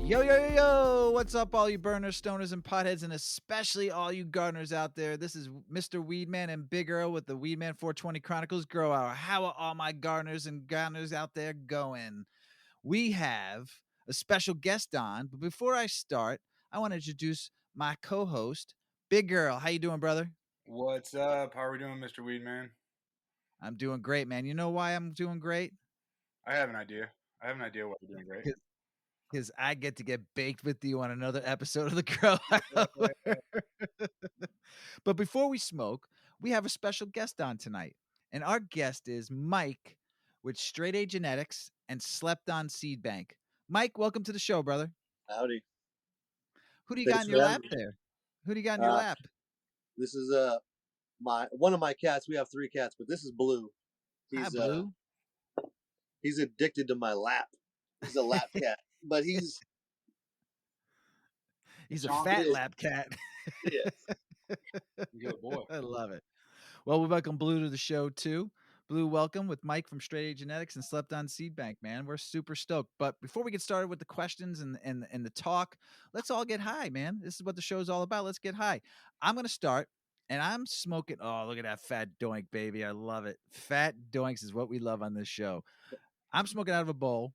Yo, yo, yo, yo! What's up, all you burners, stoners, and potheads, and especially all you gardeners out there? This is Mr. Weedman and Big Earl with the Weedman 420 Chronicles Grow Hour. How are all my gardeners and gardeners out there going? We have a special guest on, but before I start, I want to introduce my co-host, Big Earl. How you doing, brother? What's up? How are we doing, Mr. Weedman? I'm doing great, man. You know why I'm doing great? I have an idea. I have an idea why you're doing great. Because I get to get baked with you on another episode of the Grow Hour. But before we smoke, we have a special guest on tonight. And our guest is Mike with Straight A Genetics and Slept on Seedbank. Mike, welcome to the show, brother. Howdy. Who do you Thanks got in for your having lap me. there? Who do you got in your lap? This is one of my cats. We have 3 cats, but this is Blue. Hi, Blue. He's addicted to my lap. He's a lap cat, but he's a fat lap cat. Yeah. Good boy. I love it. Well, we welcome Blue to the show too. Blue, welcome with Mike from Straight A Genetics and Slept on Seedbank, man. We're super stoked. But before we get started with the questions and the talk, let's all get high, man. This is what the show's all about. Let's get high. I'm going to start, and I'm smoking. Oh, look at that fat doink, baby. I love it. Fat doinks is what we love on this show. I'm smoking out of a bowl,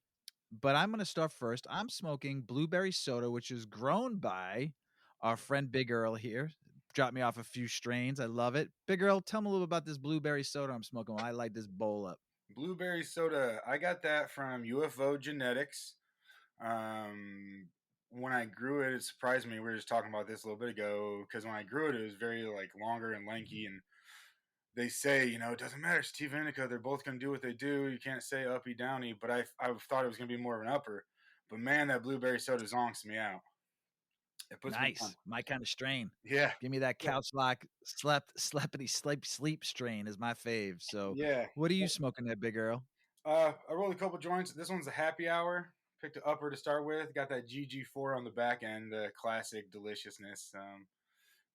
but I'm going to start first. I'm smoking blueberry soda, which is grown by our friend Big Earl here. Dropped me off a few strains. I love it. Big Earl, tell me a little about this blueberry soda I'm smoking while I light this bowl up. Blueberry soda. I got that from UFO Genetics. When I grew it, it surprised me. We were just talking about this a little bit ago because when I grew it, it was very like longer and lanky. And they say, it doesn't matter, sativa indica. They're both gonna do what they do. You can't say uppy downy. But I thought it was gonna be more of an upper. But man, that blueberry soda zonks me out. It puts me on. My kind of strain. Yeah. Give me that couch lock sleepity sleep strain is my fave. So Yeah. what are you smoking there, Big Earl? I rolled a couple joints. This one's a happy hour. Picked an upper to start with. Got that GH.4 on the back end, the classic deliciousness.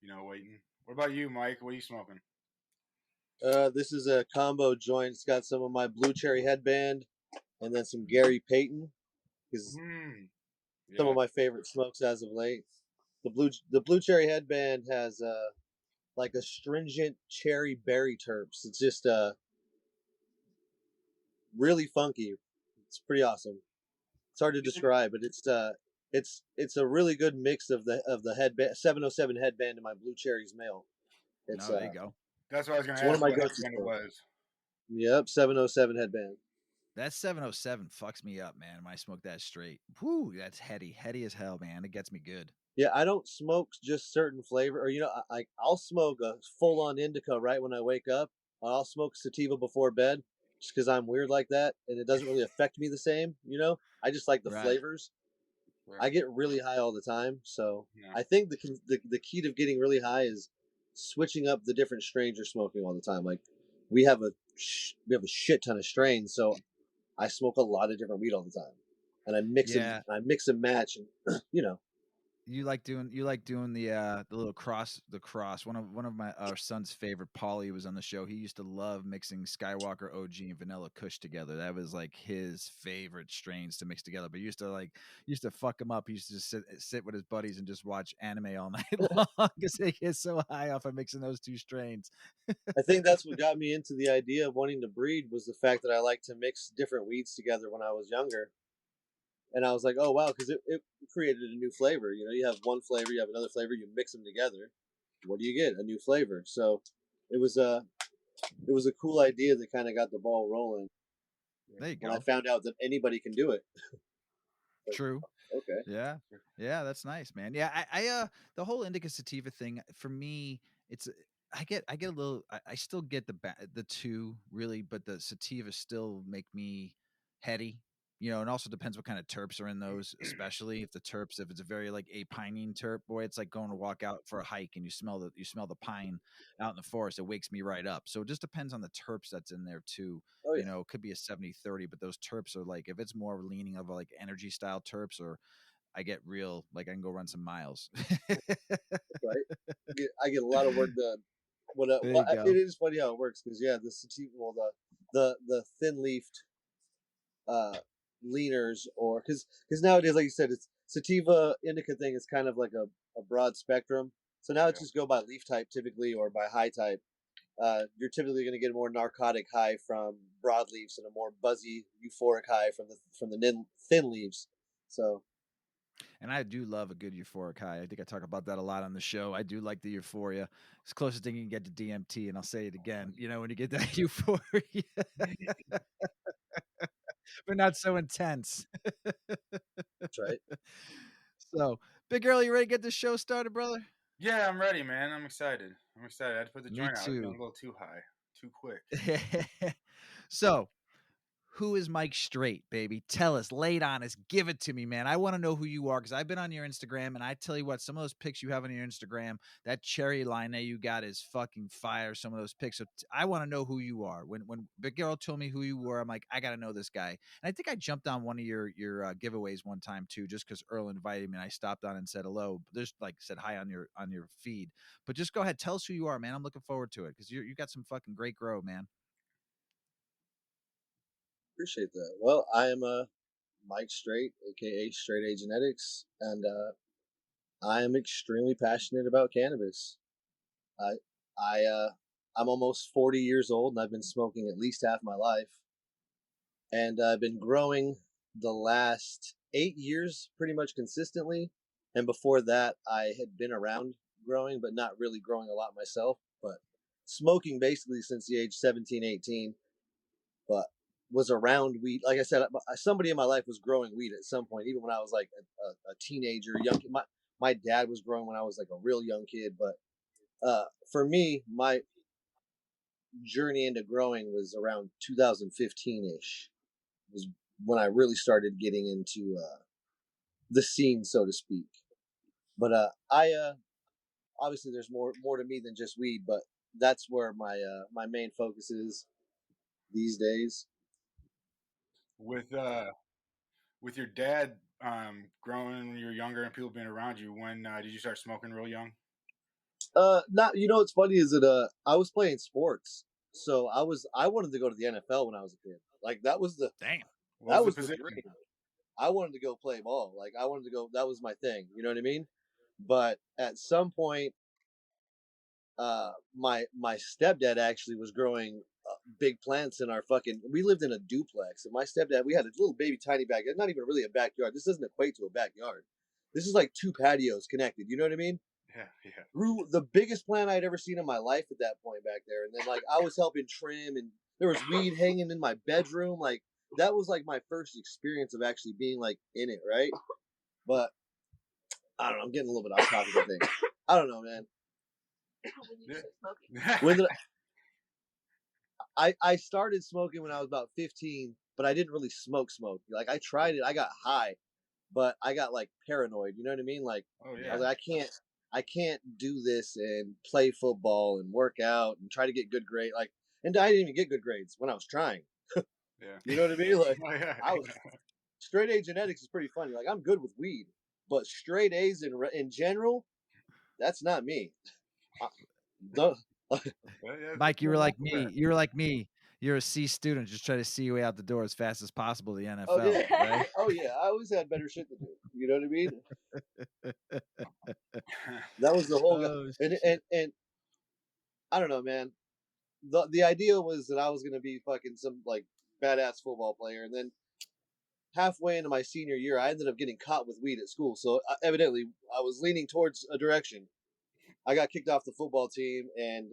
Waiting. What about you, Mike? What are you smoking? This is a combo joint. It's got some of my Blue Cherry Headband and then some Gary Payton. Some of my favorite smokes as of late. The Blue Cherry Headband has like astringent cherry berry terps. It's just really funky. It's pretty awesome. It's hard to describe, but it's a really good mix of the headband 707 headband and my Blue Cherries male. It's there you go. That's what I was going to ask. One of my headband it was. Yep, 707 headband. That 707 fucks me up, man. When I smoke that straight, whoo, that's heady as hell, man. It gets me good. Yeah, I don't smoke just certain flavor, or I'll smoke a full on indica right when I wake up. I'll smoke sativa before bed, just because I'm weird like that, and it doesn't really affect me the same. I just like the flavors. Right. I get really high all the time, so yeah. I think the key to getting really high is switching up the different strains you're smoking all the time. Like we have a shit ton of strains, so I smoke a lot of different weed all the time, and I mix and match, and You like doing the little cross. One of our son's favorite, Paulie, was on the show. He used to love mixing Skywalker OG and Vanilla Kush together. That was like his favorite strains to mix together. But used to fuck him up. He used to just sit with his buddies and just watch anime all night long because they get so high off of mixing those two strains. I think that's what got me into the idea of wanting to breed, was the fact that I like to mix different weeds together when I was younger. And I was like, oh, wow, because it created a new flavor. You have one flavor, you have another flavor, you mix them together. What do you get? A new flavor. So it was a cool idea that kind of got the ball rolling. There you go. When I found out that anybody can do it. Like, true. Okay. Yeah, that's nice, man. Yeah, I the whole indica sativa thing, for me, it's I get a little. I still get the two really, but the sativa still make me heady. And also depends what kind of terps are in those, especially if it's a very like a pinene terp, boy, it's like going to walk out for a hike and you smell the pine out in the forest. It wakes me right up. So it just depends on the terps that's in there too. Oh, yeah. It could be a 70-30, but those terps are like, if it's more leaning of like energy style terps, or I get real, like I can go run some miles. Right. I get a lot of work done. It is funny how it works, because the sativa, the thin leafed leaners, or because nowadays, like you said, sativa indica thing is kind of like a broad spectrum. So now it's just go by leaf type typically or by high type. You're typically going to get a more narcotic high from broadleaves and a more buzzy euphoric high from the thin leaves. So, and I do love a good euphoric high. I think I talk about that a lot on the show. I do like the euphoria. It's the closest thing you can get to DMT, and I'll say it again. You know, when you get that euphoria, but not so intense. that's right. So, Big Girl, you ready to get this show started, brother? Yeah, I'm ready, man. I'm excited. I had to put the Me joint out. It's too. getting a little too high, too quick. So, who is Mike Strait, baby? Tell us, lay it on us, give it to me, man. I want to know who you are because I've been on your Instagram, and I tell you what, some of those pics you have on your Instagram, that cherry line that you got is fucking fire. Some of those pics, so I want to know who you are. When Big Girl told me who you were, I'm like, I got to know this guy. And I think I jumped on one of your giveaways one time too, just because Earl invited me. And I stopped on and said hello. There's like said hi on your feed, but just go ahead, tell us who you are, man. I'm looking forward to it because you got some fucking great grow, man. Appreciate that. Well, I am Mike Strait, aka Strait A Genetics, and I am extremely passionate about cannabis. I'm almost 40 years old, and I've been smoking at least half my life, and I've been growing the last 8 years pretty much consistently. And before that, I had been around growing, but not really growing a lot myself. But smoking basically since the age 17, 18. But was around weed. Like I said, somebody in my life was growing weed at some point, even when I was like a teenager, young kid. My dad was growing when I was like a real young kid. But for me, my journey into growing was around 2015-ish. Was when I really started getting into the scene, so to speak. But I obviously there's more to me than just weed, but that's where my main focus is these days. With your dad growing when you were younger and people being around you, when did you start smoking real young? Not, you know what's funny is that I was playing sports, so I wanted to go to the NFL when I was a kid. Like that was the Damn. that was the dream. I wanted to go play ball. Like I wanted to go. That was my thing. You know what I mean? But at some point, my stepdad actually was growing big plants in our fucking. We lived in a duplex, and my stepdad, we had a little baby tiny backyard. Not even really a backyard. This doesn't equate to a backyard. This is like two patios connected. You know what I mean? Yeah. Grew the biggest plant I'd ever seen in my life at that point back there. And then like I was helping trim, and there was weed hanging in my bedroom. Like that was like my first experience of actually being like in it, right? But I don't know. I'm getting a little bit off topic, I think. I don't know, man. When did I started smoking when I was about 15, but I didn't really smoke. Like I tried it, I got high, but I got like paranoid. You know what I mean? Like I was like, I can't do this and play football and work out and try to get good grades. Like, and I didn't even get good grades when I was trying. Yeah. You know what I mean? Like I was straight A genetics is pretty funny. Like I'm good with weed, but straight A's in general, that's not me. Mike, you were like me. You're like me. You're a C student, just try to see your way out the door as fast as possible to the NFL. Oh yeah, right? oh yeah. I always had better shit to do. You know what I mean? That was the whole. And I don't know, man. The idea was that I was gonna be fucking some like badass football player, and then halfway into my senior year, I ended up getting caught with weed at school. So evidently, I was leaning towards a direction. I got kicked off the football team, and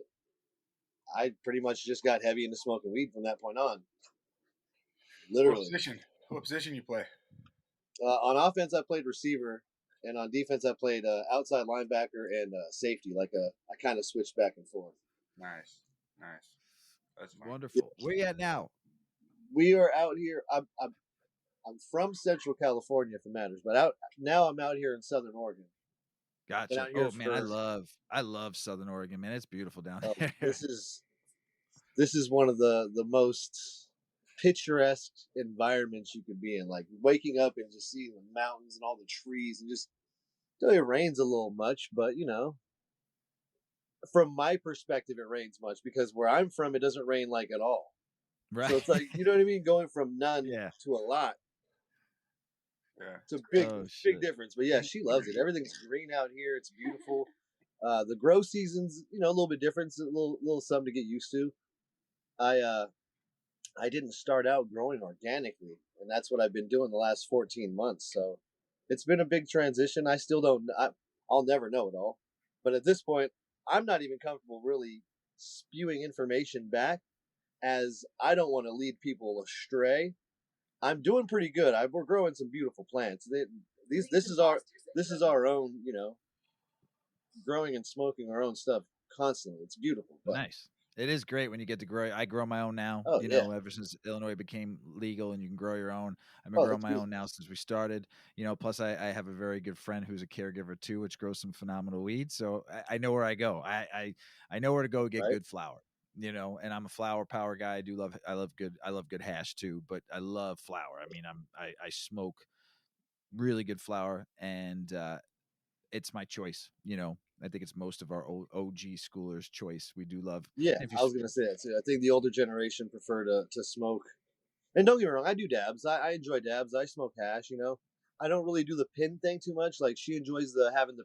I pretty much just got heavy into smoking weed from that point on. Literally. What position you play? On offense, I played receiver, and on defense, I played outside linebacker and safety. I kind of switched back and forth. Nice. That's wonderful. Where you at now? We are out here. I'm from Central California, if it matters, but I'm out here in Southern Oregon. Gotcha. Oh man, I love Southern Oregon, man. It's beautiful down there. This is one of the most picturesque environments you could be in. Like waking up and just seeing the mountains and all the trees, and just it rains a little much, but you know, from my perspective, it rains much because where I'm from, it doesn't rain like at all. Right. So it's like, you know what I mean? Going from none to a lot. Yeah. It's a big, Oh, big shit. difference. But yeah, she loves it. Everything's green out here. It's beautiful. The grow season's, a little bit different. It's a little something to get used to. I didn't start out growing organically, and that's what I've been doing the last 14 months. So it's been a big transition. I still don't. I'll never know it all. But at this point, I'm not even comfortable really spewing information back, as I don't want to lead people astray. I'm doing pretty good. We're growing some beautiful plants. This is our own, growing and smoking our own stuff constantly. It's beautiful. But Nice. It is great when you get to grow. I grow my own now, oh yeah, ever since Illinois became legal and you can grow your own. I've been oh growing it's my beautiful. own now since we started, plus I have a very good friend who's a caregiver too, which grows some phenomenal weeds. So I know where I go. I know where to go get Right? good flower, and I'm a flower power guy. I love good hash too, but I love flower. I mean, I smoke really good flower, and it's my choice. I think it's most of our old OG schoolers' choice. We do love. Yeah, If you, I was gonna say that too. I think the older generation prefer to smoke. And don't get me wrong, I do dabs. I enjoy dabs. I smoke hash. I don't really do the pin thing too much. Like she enjoys having the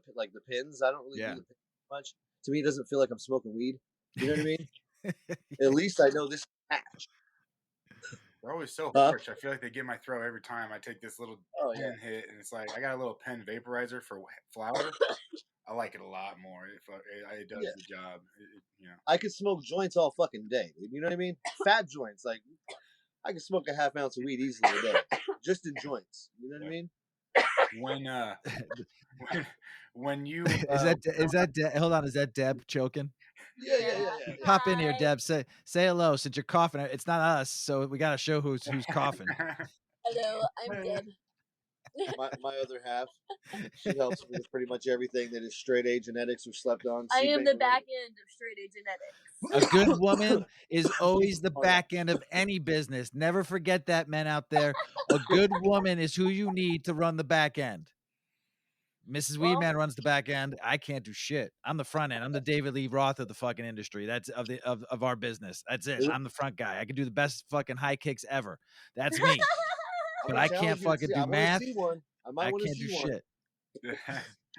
pins. I don't really do yeah. the pin much. To me, it doesn't feel like I'm smoking weed. You know what I mean? At least I know this is hash. They're always so Huh? harsh. I feel like they get my throat every time I take this little Oh yeah. pen hit, and it's like I got a little pen vaporizer for flour. I like it a lot more. It does Yeah. the job. I could smoke joints all fucking day. Dude. You know what I mean? Fat joints. Like I could smoke a half ounce of weed easily a day, just in joints. You know what I mean? When you hold on, is that Deb choking? Yeah. Pop in here, Deb. Say hello. Since you're coughing, it's not us, so we got to show who's coughing. Hello, I'm Deb. My other half, she helps me with pretty much everything that is straight A genetics or slept on. I am Seedbank the related. back end of straight A genetics. A good woman is always the back end of any business. Never forget that, men out there. A good woman is who you need to run the back end. Mrs. Weedman runs the back end. I can't do shit. I'm the front end. I'm the David Lee Roth of the fucking industry. That's of our business. That's it. I'm the front guy. I can do the best fucking high kicks ever. That's me. But I can't fucking do math. I can't do one. shit.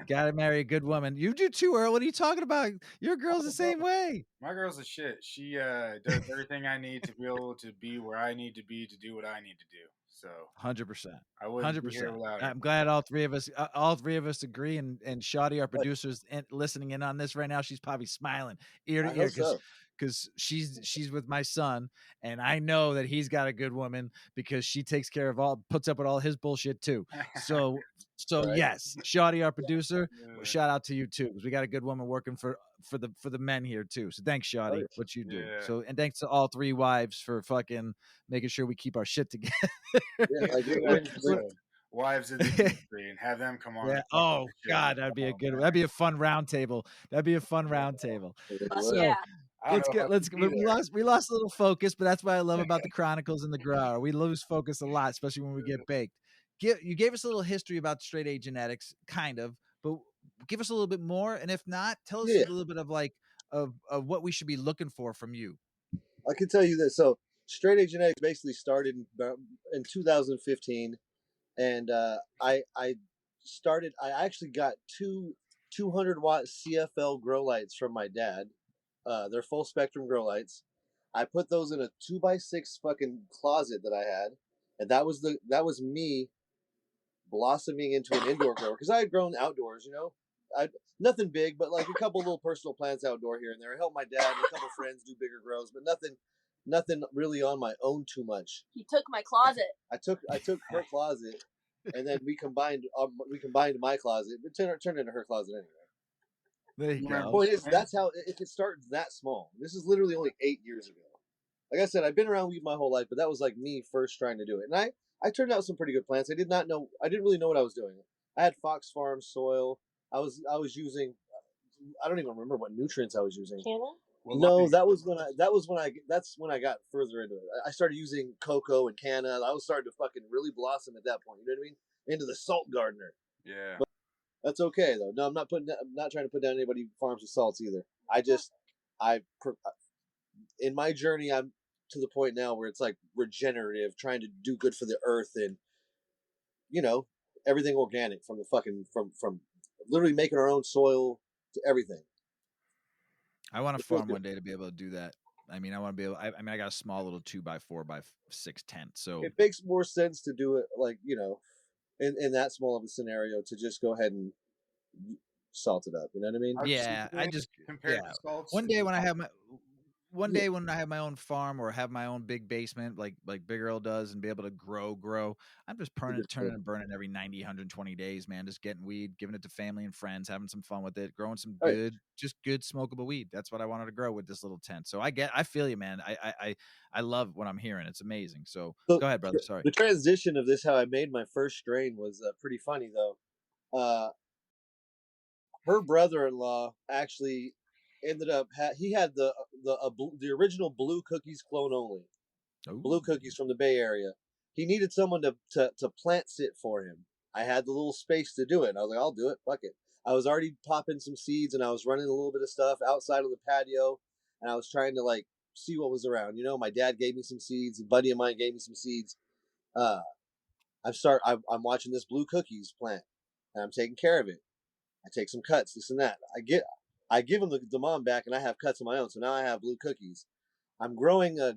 Gotta marry a good woman. You do too, Earl. What are you talking about? Your girl's the same way. My girl's a shit. She does everything I need to be able to be where I need to be to do what I need to do. So 100%. I wouldn't be here 100%. without her. I'm glad all three of us agree. And Shoddy, our producer's listening in on this right now. She's probably smiling ear to ear because she's with my son, and I know that he's got a good woman because she takes care of puts up with all his bullshit too. So right. Yes, Shoddy, our producer, shout out to you too, because we got a good woman working for the men here too. So thanks, Shoddy, what you do. Yeah. So, and thanks to all three wives for fucking making sure we keep our shit together. Wives of the industry and have them come on. Yeah. Oh God, that'd be a fun round table. That'd be a fun round table. So yeah. we lost a little focus, but that's what I love about the Chronicles and the Grower. We lose focus a lot, especially when we get baked. You gave us a little history about straight A genetics, kind of, but give us a little bit more. And if not, tell us a little bit of what we should be looking for from you. I can tell you this. So straight A genetics basically started in 2015. And I actually got two 200-watt CFL grow lights from my dad. They're full spectrum grow lights. I put those in a 2x6 fucking closet that I had, and that was me blossoming into an indoor grower, because I had grown outdoors. Nothing big, but like a couple little personal plants outdoor here and there. I helped my dad and a couple friends do bigger grows, but nothing really on my own too much. He took my closet. I took her closet, and then we combined my closet. It turned into her closet anyway. There you go. Point is, that's how it could start that small. This is literally only 8 years ago. Like I said, I've been around weed my whole life, but that was like me first trying to do it. And I turned out some pretty good plants. I didn't really know what I was doing. I had Fox Farm soil. I was using, I don't even remember what nutrients I was using. Canna? No, that's when I got further into it. I started using cocoa and canna. I was starting to fucking really blossom at that point. You know what I mean? Into the salt gardener. Yeah. But that's okay though. No, I'm not trying to put down anybody who farms with salts either. In my journey, I'm to the point now where it's like regenerative, trying to do good for the earth, and everything organic from the fucking from literally making our own soil to everything. I want to It feels farm good. one day to be able to do that. I mean, I want to be able. I mean, I got a small little 2x4x6 tent, so It makes more sense to do it like, in that small of a scenario to just go ahead and salt it up. You know what I mean? I've seen yeah, I it just compared yeah. to salts. One day when I have my Yeah. day when I have my own farm or have my own big basement like Big Earl does and be able to grow, I'm just turning and burning every 90, 120 days, man. Just getting weed, giving it to family and friends, having some fun with it, growing some Right. good smokable weed. That's what I wanted to grow with this little tent. So I feel you, man. I love what I'm hearing. It's amazing. So So go ahead, brother. Sorry. the transition of this, how I made my first strain, was pretty funny though. Her brother-in-law actually ended up he had the original Blue Cookies clone only. Blue Cookies from the Bay Area. He needed someone to plant sit for him. I had the little space to do it. And I was like, I'll do it. Fuck it. I was already popping some seeds and I was running a little bit of stuff outside of the patio. And I was trying to like see what was around. My dad gave me some seeds. A buddy of mine gave me some seeds. I'm watching this Blue Cookies plant and I'm taking care of it. I take some cuts, this and that. I give him the mom back and I have cuts of my own. So now I have Blue Cookies. I'm growing a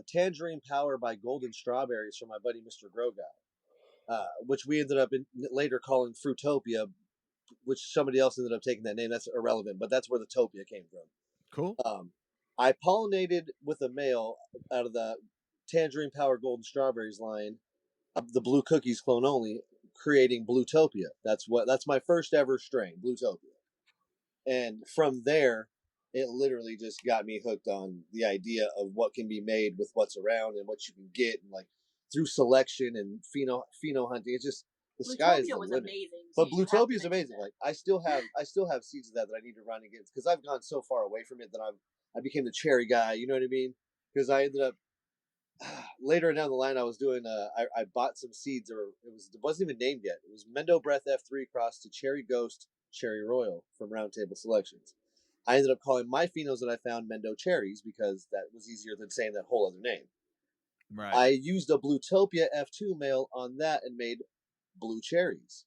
tangerine power by golden strawberries from my buddy Mr. Grow Guy, which we ended up later calling Fruitopia, which somebody else ended up taking that name. That's irrelevant, but that's where the Topia came from. Cool. I pollinated with a male out of the tangerine power golden strawberries line, the Blue Cookies clone only, creating Bluetopia. That's my first ever strain, Bluetopia. And from there, it literally just got me hooked on the idea of what can be made with what's around and what you can get, and like through selection and pheno hunting. It's just the sky is the limit. Amazing. But Bluetopia is amazing. Like I still have seeds of that I need to run against because I've gone so far away from it that I became the cherry guy. You know what I mean? Because I ended up later down the line, I was doing. I bought some seeds, or it wasn't even named yet. It was Mendo Breath F3 crossed to Cherry Ghost Cherry Royal from Roundtable Selections. I ended up calling my phenos that I found Mendo Cherries because that was easier than saying that whole other name. Right. I used a Bluetopia F2 male on that and made Blue Cherries.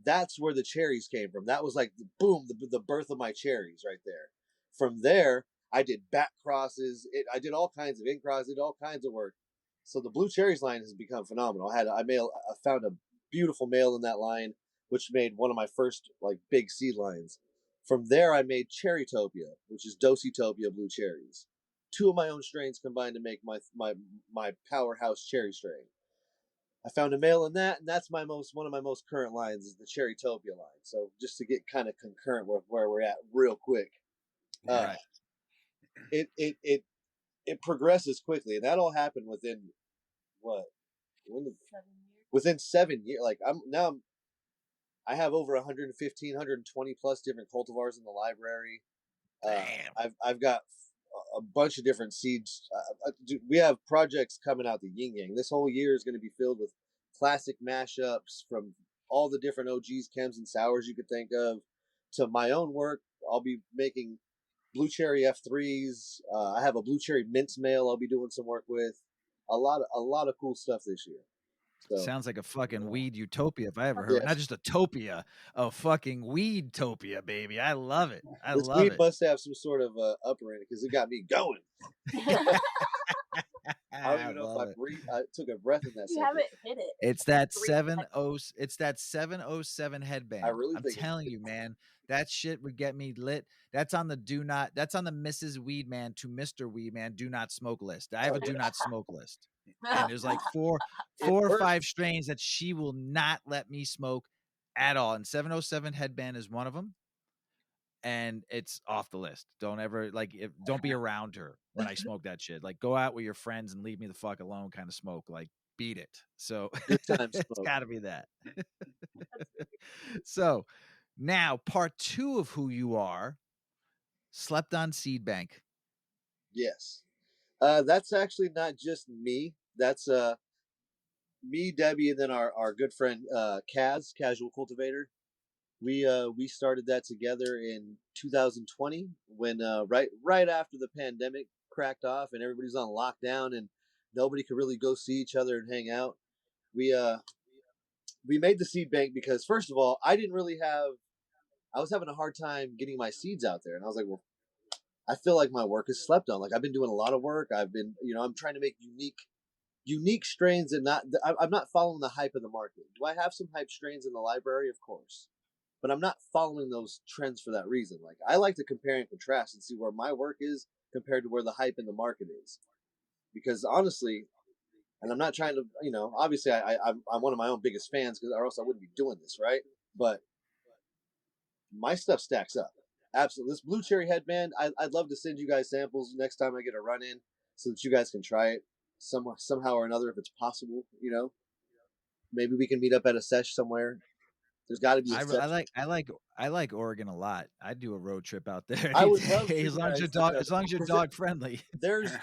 That's where the cherries came from. That was like the birth of my cherries right there. From there, I did back crosses. I did all kinds of in crosses, did all kinds of work. So the Blue Cherries line has become phenomenal. I found a beautiful male in that line, which made one of my first like big seed lines. From there, I made Cherrytopia, which is Dositopia Blue Cherries. 2 of my own strains combined to make my powerhouse cherry strain. I found a male in that, and that's one of my most current lines is the Cherrytopia line. So just to get kind of concurrent with where we're at real quick. Right. It progresses quickly, and that all happened within what? Within 7 years. Like I have over 115, 120 plus different cultivars in the library. I've got a bunch of different seeds. We have projects coming out the yin yang. This whole year is going to be filled with classic mashups from all the different OGs, chems, and sours you could think of, to my own work. I'll be making blue cherry F3s. I have a blue cherry mince male I'll be doing some work with. A lot of cool stuff this year. So, sounds like a fucking weed utopia if I ever heard. Yes. Not just a topia, a fucking weed topia, baby. I love it. This weed must have some sort of upper in it because it got me going. I don't even know if I took a breath in that. You haven't hit it. It's that 70. It's that 707 headband. I'm telling you, man, that shit would get me lit. That's on the That's on the Mrs. Weedman to Mr. Weedman do not smoke list. I have a do not smoke list, and there's like four or 5 strains that she will not let me smoke at all. And 707 headband is one of them. And it's off the list. Don't ever don't be around her when I smoke that shit. Like go out with your friends and leave me the fuck alone kind of smoke. Like beat it. So it's gotta be that. So now part 2 of who you are, slept on Seedbank. Yes. That's actually not just me. That's me, Debbie, and then our good friend Kaz, Casual Cultivator. We started that together in 2020 when right after the pandemic cracked off and everybody's on lockdown and nobody could really go see each other and hang out. We we made the seed bank because, first of all, I was having a hard time getting my seeds out there. And I was like, well, I feel like my work is slept on. Like, I've been doing a lot of work. I've been, I'm trying to make unique strains, and I'm not following the hype of the market. Do I have some hype strains in the library? Of course. But I'm not following those trends for that reason. Like, I like to compare and contrast and see where my work is compared to where the hype in the market is. Because honestly, and I'm not trying to, obviously I'm one of my own biggest fans, or else I wouldn't be doing this, right? But my stuff stacks up. Absolutely. This blue cherry headband, I'd love to send you guys samples next time I get a run in so that you guys can try it somehow or another if it's possible, Maybe we can meet up at a sesh somewhere. There's got to be a sesh. I like Oregon a lot. I'd do a road trip out there. I would love as long as you're dog friendly. There's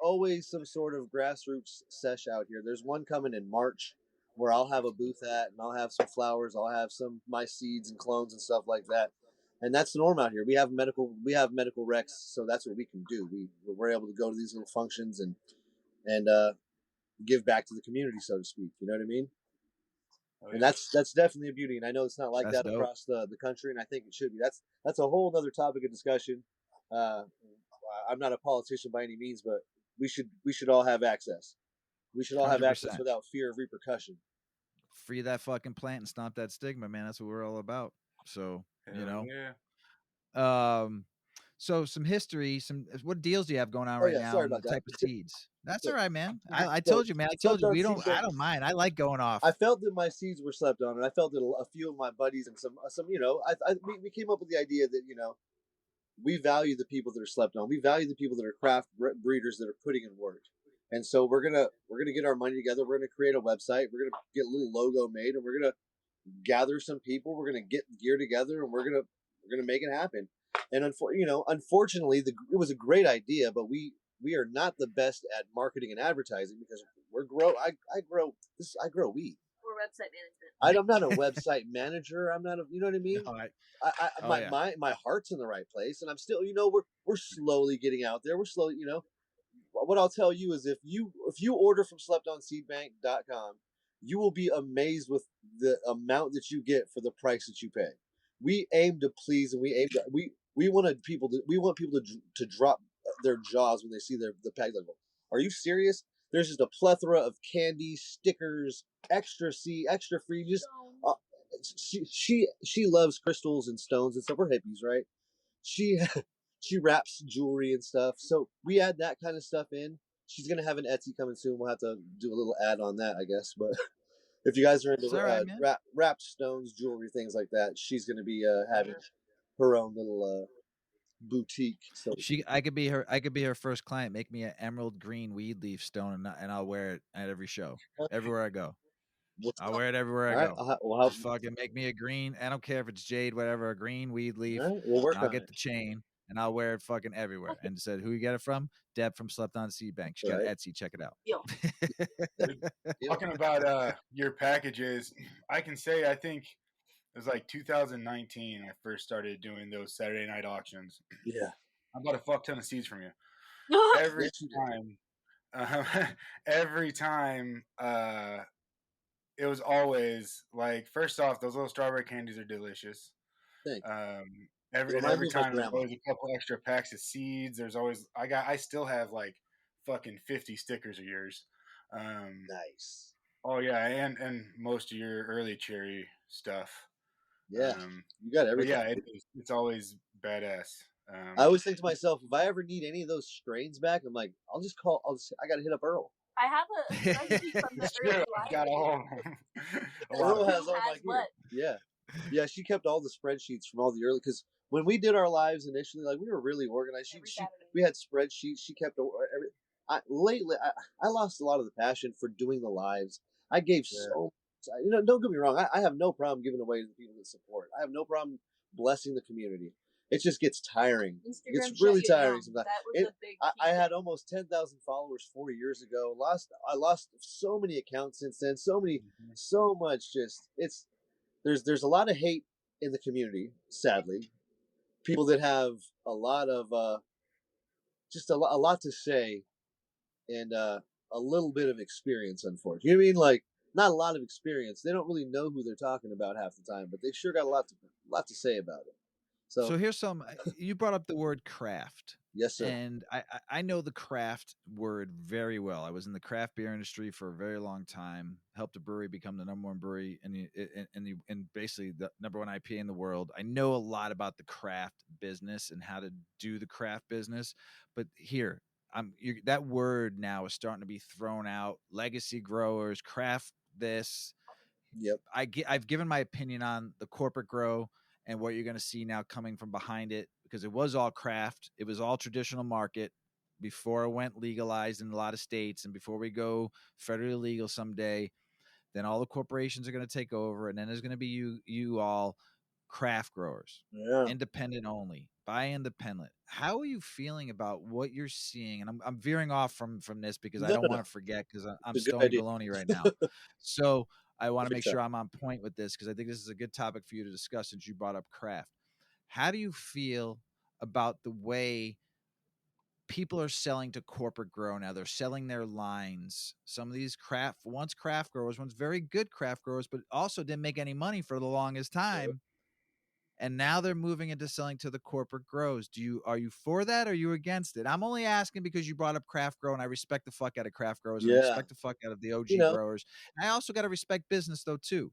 always some sort of grassroots sesh out here. There's one coming in March where I'll have a booth at, and I'll have some flowers, I'll have my seeds and clones and stuff like that. And that's the norm out here. We have medical recs, so that's what we can do. We're able to go to these little functions and give back to the community, so to speak. You know what I mean? And that's definitely a beauty. And I know it's not like that dope across the country, and I think it should be. That's a whole other topic of discussion. I'm not a politician by any means, but we should all have access. We should all 100%. Have access without fear of repercussion. Free that fucking plant and stomp that stigma, man. That's what we're all about. So, Yeah. So some history, what deals do you have going on right now? Sorry about that. Type of seeds. That's all right, man. I told you, man. I told you I don't mind. I like going off. I felt that my seeds were slept on, and I felt that a few of my buddies and some we came up with the idea that we value the people that are slept on. We value the people that are craft breeders that are putting in work. And so we're gonna get our money together. We're gonna create a website. We're gonna get a little logo made, and we're gonna gather some people. We're gonna get gear together, and we're gonna make it happen. And unfortunately, it was a great idea, but we are not the best at marketing and advertising because I grow weed. We're website management. I'm not a website manager. I'm not you know what I mean? My heart's in the right place, and I'm still, we're slowly getting out there. We're slowly, what I'll tell you is if you order from sleptonseedbank.com, you will be amazed with the amount that you get for the price that you pay. We aim to please, and we want people to drop their jaws when they see the pack label. Are you serious? There's just a plethora of candy, stickers, extra free. Just she loves crystals and stones and stuff. We're hippies, right? She wraps jewelry and stuff. So we add that kind of stuff in. She's gonna have an Etsy coming soon. We'll have to do a little ad on that, I guess. But if you guys are into wrapped stones, jewelry, things like that, she's gonna be having her own little boutique. So I could be her first client. Make me an emerald green weed leaf stone, and I'll wear it at every show, everywhere I go. I'll wear it everywhere I go. Just fucking make me a green. I don't care if it's jade, whatever, a green weed leaf. Right, we'll work I'll get the chain, and I'll wear it fucking everywhere. And said, who you get it from? Deb from Slept on Seedbank. She got Etsy. Check it out. Talking about your packages, I can say I think it was like 2019 I first started doing those Saturday night auctions. Yeah. I bought a fuck ton of seeds from you. Every time, it was always like, first off, those little strawberry candies are delicious. Thanks. Every time there's always a couple extra packs of seeds. There's always I still have like fucking 50 stickers of yours. Nice. Oh yeah, and most of your early cherry stuff. Yeah, you got everything. Yeah, it's always badass. I always think to myself, if I ever need any of those strains back, I'm like, I got to hit up Earl. I have a spreadsheet from the early I've got all of them. Earl has all my gear. Yeah, she kept all the spreadsheets from all the early, because when we did our lives initially, like, we were really organized. We had spreadsheets. She kept lately. I lost a lot of the passion for doing the lives. I gave so. Don't get me wrong. I have no problem giving away to the people that support. I have no problem blessing the community. It just gets tiring. It's really tiring sometimes. I had almost 10,000 followers 4 years ago. I lost so many accounts since then. So much. Just there's a lot of hate in the community. Sadly, people that have a lot of just a lot to say, and a little bit of experience. Unfortunately, you know what I mean? Like, not a lot of experience. They don't really know who they're talking about half the time, but they sure got a lot to say about it. So here's some. You brought up the word craft. Yes, sir. And I know the craft word very well. I was in the craft beer industry for a very long time. Helped a brewery become the number one brewery and basically the number one IPA in the world. I know a lot about the craft business and how to do the craft business. But here, that word now is starting to be thrown out. Legacy growers, craft this. Yep. I've given my opinion on the corporate grow and what you're going to see now coming from behind it, because it was all craft. It was all traditional market before it went legalized in a lot of states. And before we go federally legal someday, then all the corporations are going to take over. And then there's going to be you all craft growers, independent only, buy independent. How are you feeling about what you're seeing? And I'm veering off from this because I don't want to forget, because I'm stony baloney right now. So I want to make sure I'm on point with this, because I think this is a good topic for you to discuss since you brought up craft. How do you feel about the way people are selling to corporate grow now? They're selling their lines. Some of these craft growers, once very good craft growers, but also didn't make any money for the longest time. And now they're moving into selling to the corporate grows. Are you for that, or are you against it? I'm only asking because you brought up craft grow, and I respect the fuck out of craft growers. And I respect the fuck out of the OG growers. And I also got to respect business though too.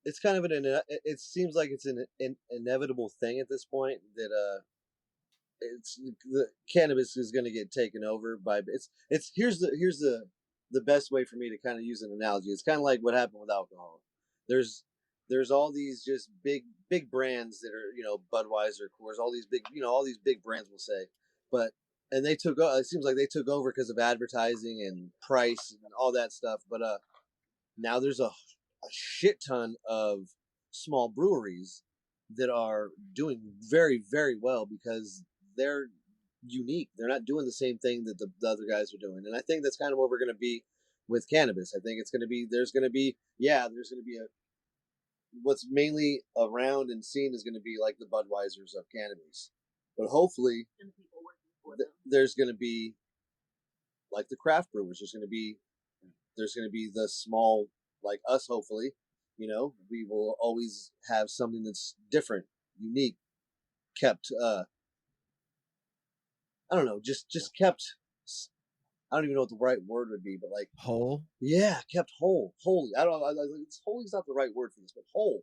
It's kind of it seems like it's an inevitable thing at this point that it's the cannabis is going to get taken over by here's the best way for me to kind of use an analogy. It's kind of like what happened with alcohol. There's all these just big brands that are, Budweiser, Coors, all these big brands will say, and they it seems like they took over because of advertising and price and all that stuff. But now there's a shit ton of small breweries that are doing very, very well because they're unique. They're not doing the same thing that the other guys are doing. And I think that's kind of what we're going to be with cannabis. I think it's going to be, there's going to be what's mainly around and seen is going to be like the Budweisers of cannabis. But hopefully there's going to be like the craft brewers. There's going to be the small, like us, hopefully. We will always have something that's different, unique, kept, I don't know, just kept, I don't even know what the right word would be, but like whole. Yeah, kept whole, holy. I don't know. Holy's not the right word for this, but whole,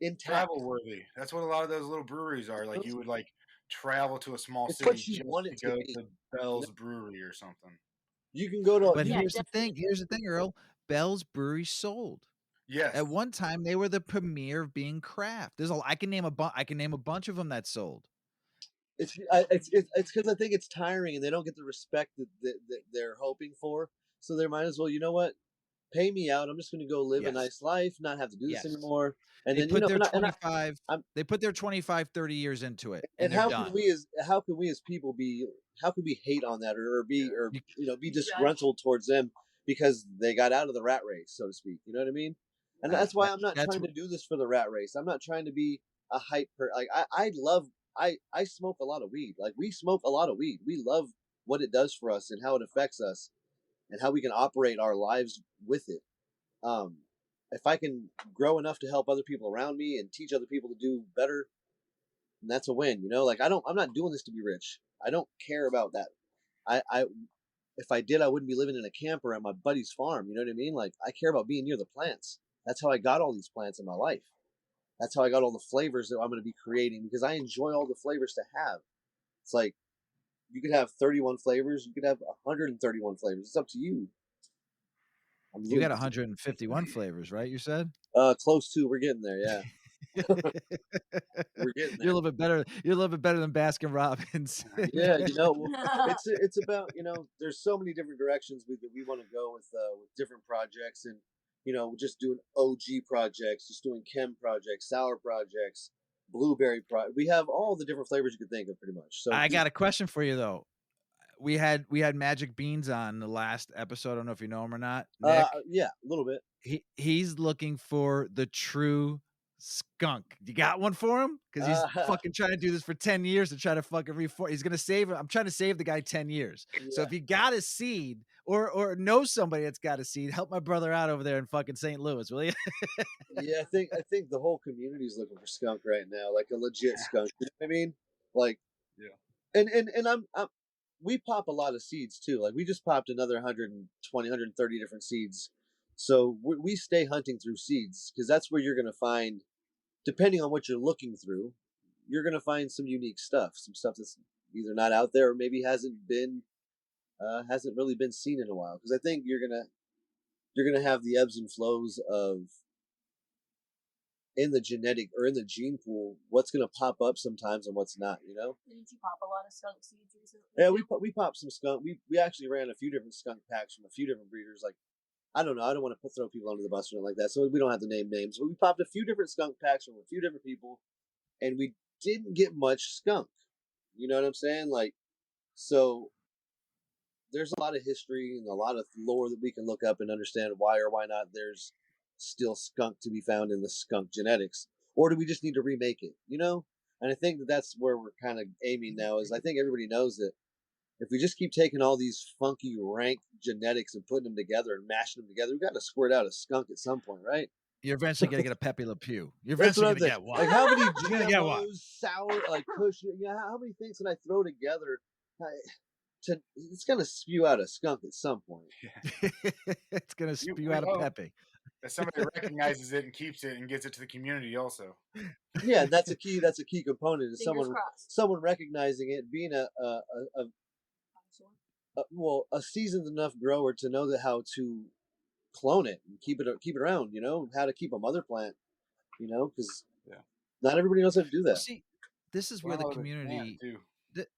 intact, travel worthy. That's what a lot of those little breweries are. Like you would like travel to a small it's city what you just want it to go to be. to Bell's Brewery or something. You can go to. But here's the thing. Here's the thing, Earl. Bell's Brewery sold. Yes. At one time, they were the premier of being craft. I can name a bunch of them that sold. It's because I think it's tiring and they don't get the respect that they're hoping for. So they might as well, you know what? Pay me out. I'm just going to go live a nice life, not have to do this anymore. And they then put their 25. They put their 25, 30 years into it, and how done. can we as people be? How can we hate on that or be disgruntled towards them because they got out of the rat race, so to speak? You know what I mean? And that's why I'm not trying to do this for the rat race. I'm not trying to be a hype like I smoke a lot of weed. Like we smoke a lot of weed. We love what it does for us and how it affects us and how we can operate our lives with it. If I can grow enough to help other people around me and teach other people to do better, then that's a win. Like I'm not doing this to be rich. I don't care about that. If I did, I wouldn't be living in a camper at my buddy's farm. You know what I mean? Like I care about being near the plants. That's how I got all these plants in my life. That's how I got all the flavors that I'm going to be creating because I enjoy all the flavors to have. It's like you could have 31 flavors. You could have 131 flavors. It's up to you. You got 151 flavors, right? You said? Close to. We're getting there. Yeah. We're getting there. You're a little bit better. You're a little bit better than Baskin Robbins. Yeah, it's about there's so many different directions that we want to go with different projects and just doing OG projects, just doing chem projects, sour projects, blueberry we have all the different flavors you could think of pretty much. So I got a question for you though. We had Magic Beans on the last episode. I don't know if you know him or not. Nick? Yeah, a little bit. He's looking for the true skunk. You got one for him? Because he's Uh, fucking trying to do this for 10 years to try to fucking reform. He's gonna save. I'm trying to save the guy 10 years. So if you got a seed or know somebody that's got a seed, help my brother out over there in fucking St. Louis, will you? Yeah, I think the whole community's looking for skunk right now, like a legit skunk. You know what I mean? Like, yeah. And I'm we pop a lot of seeds too. Like we just popped another 120, 130 different seeds. So we stay hunting through seeds because that's where you're going to find, depending on what you're looking through, you're going to find some unique stuff, some stuff that's either not out there or maybe hasn't really been seen in a while. Because I think you're gonna have the ebbs and flows of in the genetic or in the gene pool, what's going to pop up sometimes and what's not, you know? Did you pop a lot of skunk seeds recently? Yeah, we popped some skunk. We actually ran a few different skunk packs from a few different breeders. Like, I don't know, I don't want to throw people under the bus or anything like that, so we don't have to name names. But we popped a few different skunk packs from a few different people, and we didn't get much skunk. You know what I'm saying? Like, so there's a lot of history and a lot of lore that we can look up and understand why or why not there's still skunk to be found in the skunk genetics, or do we just need to remake it? You know? And I think that's where we're kind of aiming now. Is I think everybody knows that if we just keep taking all these funky rank genetics and putting them together and mashing them together, we've got to squirt out a skunk at some point, right? You're eventually gonna get a Pepe Le Pew. You're That's eventually what I'm gonna saying. get one. Like how many You're gonna get one. GMOs, sour, like Kush, how many things can I throw together? It's gonna spew out a skunk at some point. It's gonna spew we out a hope Pepe. that somebody recognizes it and keeps it and gets it to the community also. Yeah, that's a key component is Fingers crossed. someone recognizing it, being a seasoned enough grower to know how to clone it and keep it around, you know, how to keep a mother plant, you know, because not everybody knows how to do that. Well, see, this is where the community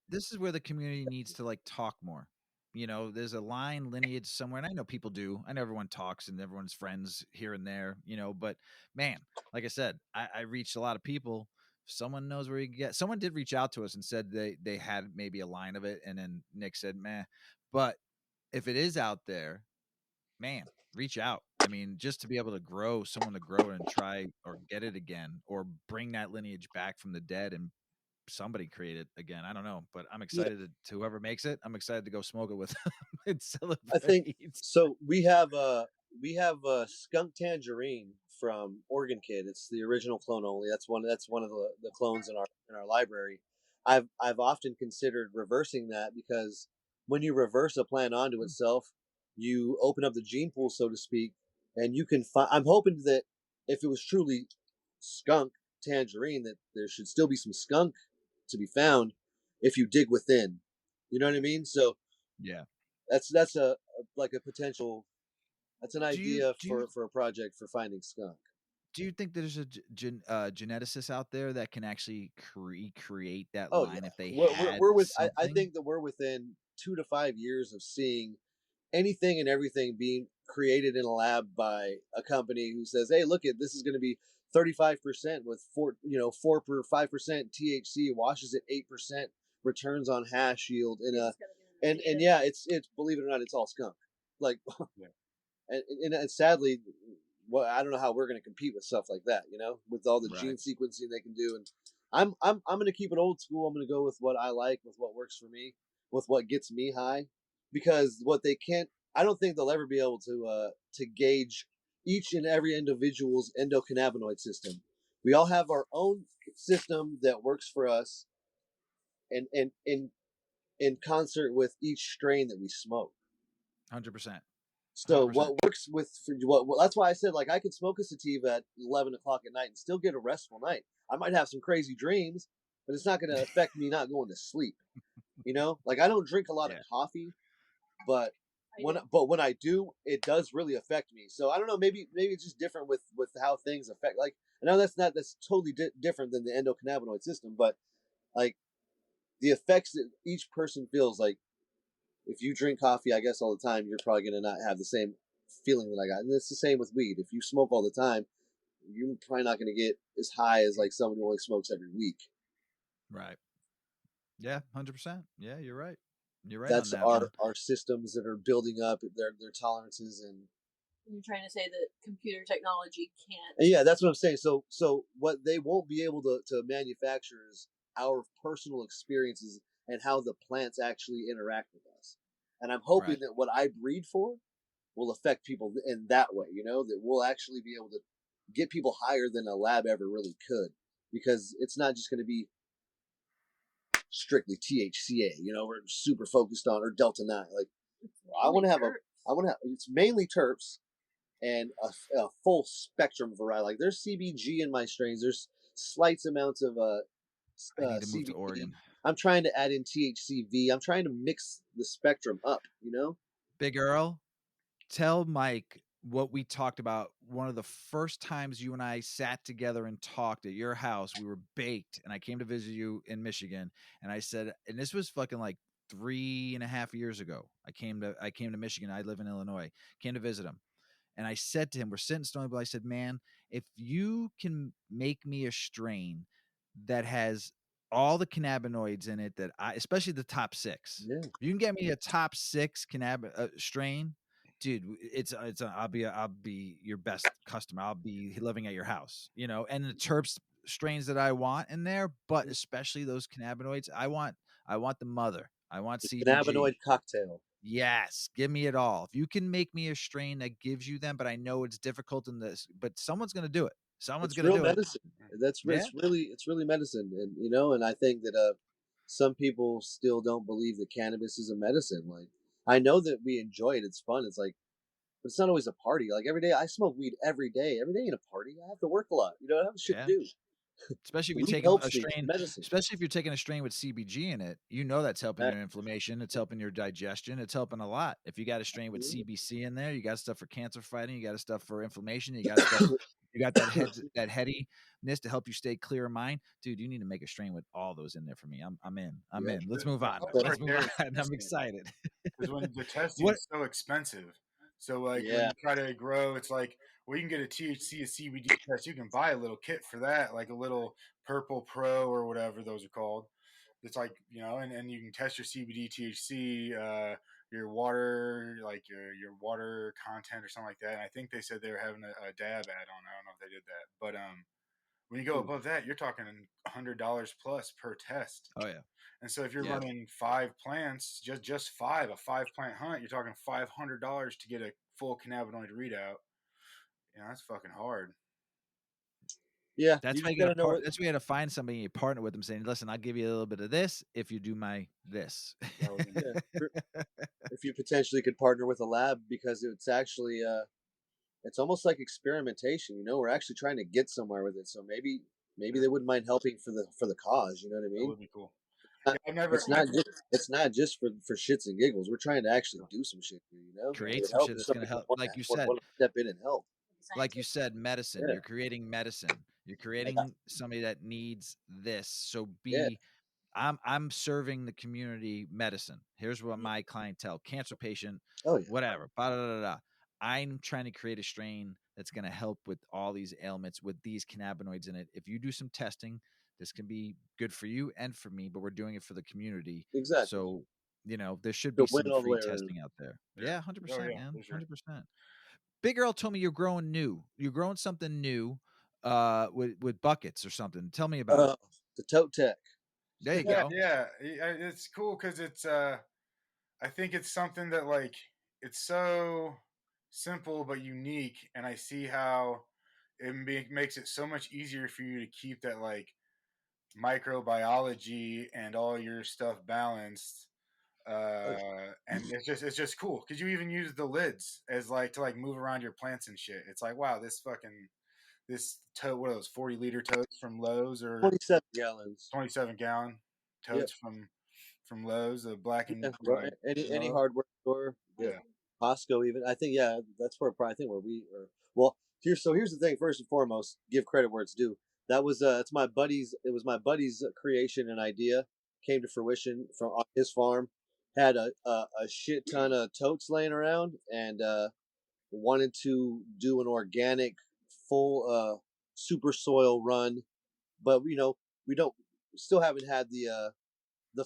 this is where the community needs to like talk more. You know, there's a line lineage somewhere, and I know people do. I know everyone talks and everyone's friends here and there, you know, but man, like I said, I reached a lot of people. Someone knows where you can get. Someone did reach out to us and said they had maybe a line of it, and then Nick said, "Meh," but if it is out there, man, reach out. I mean, just to be able to grow, someone to grow it and try or get it again, or bring that lineage back from the dead and somebody create it again. I don't know, but I'm excited to whoever makes it. I'm excited to go smoke it with them and celebrate. I think so. We have a skunk tangerine from Oregon Kid. It's the original clone only. That's one of the clones in our library. I've often considered reversing that because when you reverse a plant onto itself, you open up the gene pool, so to speak, and you can find. I'm hoping that if it was truly skunk tangerine, that there should still be some skunk to be found if you dig within. You know what I mean? So yeah, that's a like a potential. That's an idea for a project for finding skunk. Do you think there's a geneticist out there that can actually recreate that line if they had we're with? something? I think that we're within 2 to 5 years of seeing anything and everything being created in a lab by a company who says, "Hey, look at this is going to be 35% with 4 per 5% THC, washes at 8%, returns on hash yield in a and yeah, it's believe it or not, it's all skunk. Like, and sadly, well, I don't know how we're going to compete with stuff like that, you know, with all the gene sequencing they can do. And I'm going to keep it old school. I'm going to go with what I like, with what works for me, with what gets me high, because what they can't, I don't think they'll ever be able to gauge each and every individual's endocannabinoid system. We all have our own system that works for us, and in concert with each strain that we smoke. 100%. So what works with that's why I said, like, I could smoke a sativa at 11 o'clock at night and still get a restful night. I might have some crazy dreams, but it's not going to affect me not going to sleep. You know, like, I don't drink a lot of coffee, but when I do, it does really affect me. So I don't know, maybe it's just different with how things affect. Like, I know that's totally different than the endocannabinoid system, but like the effects that each person feels, like, if you drink coffee, I guess, all the time, you're probably going to not have the same feeling that I got. And it's the same with weed. If you smoke all the time, you're probably not going to get as high as like someone who only smokes every week. Right. Yeah, 100%. Yeah, you're right. You're right. That's on that, our systems that are building up their tolerances, and You're trying to say that computer technology can't. Yeah, that's what I'm saying. So what they won't be able to manufacture is our personal experiences and how the plants actually interact with us. And I'm hoping Right. that what I breed for will affect people in that way, that we'll actually be able to get people higher than a lab ever really could, because it's not just going to be strictly THCA, we're super focused on, or Delta 9. Like, I want to have it's mainly terps and a full spectrum variety. Like, there's CBG in my strains. There's slight amounts of I need to move to CBD. Oregon. I'm trying to add in THCV. I'm trying to mix the spectrum up, Big Earl, tell Mike what we talked about. One of the first times you and I sat together and talked at your house, we were baked, and I came to visit you in Michigan, and I said, and this was fucking like 3.5 years ago. I came to Michigan. I live in Illinois. Came to visit him. And I said to him, we're sitting Stony Brook. I said, man, if you can make me a strain that has all the cannabinoids in it, that especially the top 6, Yeah. if you can get me a top 6 strain, dude, I'll be your best customer. I'll be living at your house, and the terps strains that I want in there, but especially those cannabinoids. I want the mother. I want CBG. Cannabinoid cocktail. Yes, give me it all. If you can make me a strain that gives you them, but I know it's difficult in this, but someone's going to do it. Someone's going to do medicine. That's Yeah. it's really medicine, and and I think that some people still don't believe that cannabis is a medicine. Like, I know that we enjoy it; it's fun. It's like, but it's not always a party. Like, every day I smoke weed every day. Every day in a party, I have to work a lot. I have shit Yeah. to do. Especially if Weed you're taking helps a me. It's strain, medicine. especially if you're taking a strain with CBG in it, that's helping your inflammation. It's helping your digestion. It's helping a lot. If you got a strain with CBC in there, you got stuff for cancer fighting. You got stuff for inflammation. You got stuff. You got that headiness to help you stay clear of mind, dude. You need to make a strain with all those in there for me. I'm in. I'm in. Let's move on. Let's move on. I'm excited. Because when the testing is so expensive, so like when you try to grow, it's like, well, you can get a THC, a CBD test. You can buy a little kit for that, like a little Purple Pro or whatever those are called. It's like, and you can test your CBD, THC, your water, like your water content or something like that. And I think they said they were having a dab ad on. I don't know if they did that, but when you go above that, you're talking $100 plus per test. Oh yeah. And so if you're running 5 plants, just 5, a 5-plant hunt, you're talking $500 to get a full cannabinoid readout. That's fucking hard. Yeah, that's why you got to that's why you got to find somebody you partner with them, saying, "Listen, I'll give you a little bit of this if you do my this." If you potentially could partner with a lab, because it's actually it's almost like experimentation. We're actually trying to get somewhere with it. So maybe they wouldn't mind helping for the cause. You know what I mean? That would be cool. It's not just for shits and giggles. We're trying to actually do some shit here. Create some shit that's going to help. Like you said, step in and help. Like you said, medicine. You're creating medicine. You're creating somebody that needs this. So I'm serving the community medicine. Here's what my clientele: cancer patient, whatever. I'm trying to create a strain that's going to help with all these ailments with these cannabinoids in it. If you do some testing, this can be good for you and for me, but we're doing it for the community. Exactly. So, there should be some free testing out there. Yeah, 100%, man. 100%. Big Earl told me you're growing new. You're growing something new with buckets or something. Tell me about it. The Tote Tech. There you go. Yeah, it's cool because it's I think it's something that, like, it's so simple but unique, and I see how it makes it so much easier for you to keep that, like, microbiology and all your stuff balanced. And it's just cool because you even use the lids as, like, to, like, move around your plants and shit. It's like, wow, this tote, what are those 40-liter totes from Lowe's, or 27 gallon totes from Lowe's, the black and any hardware store, Costco even. I think that's where I think where we are. Well, here's the thing. First and foremost, give credit where it's due. That was it's my buddy's. It was my buddy's creation and idea. Came to fruition from his farm. Had a shit ton of totes laying around, and wanted to do an organic full super soil run, but we still haven't had the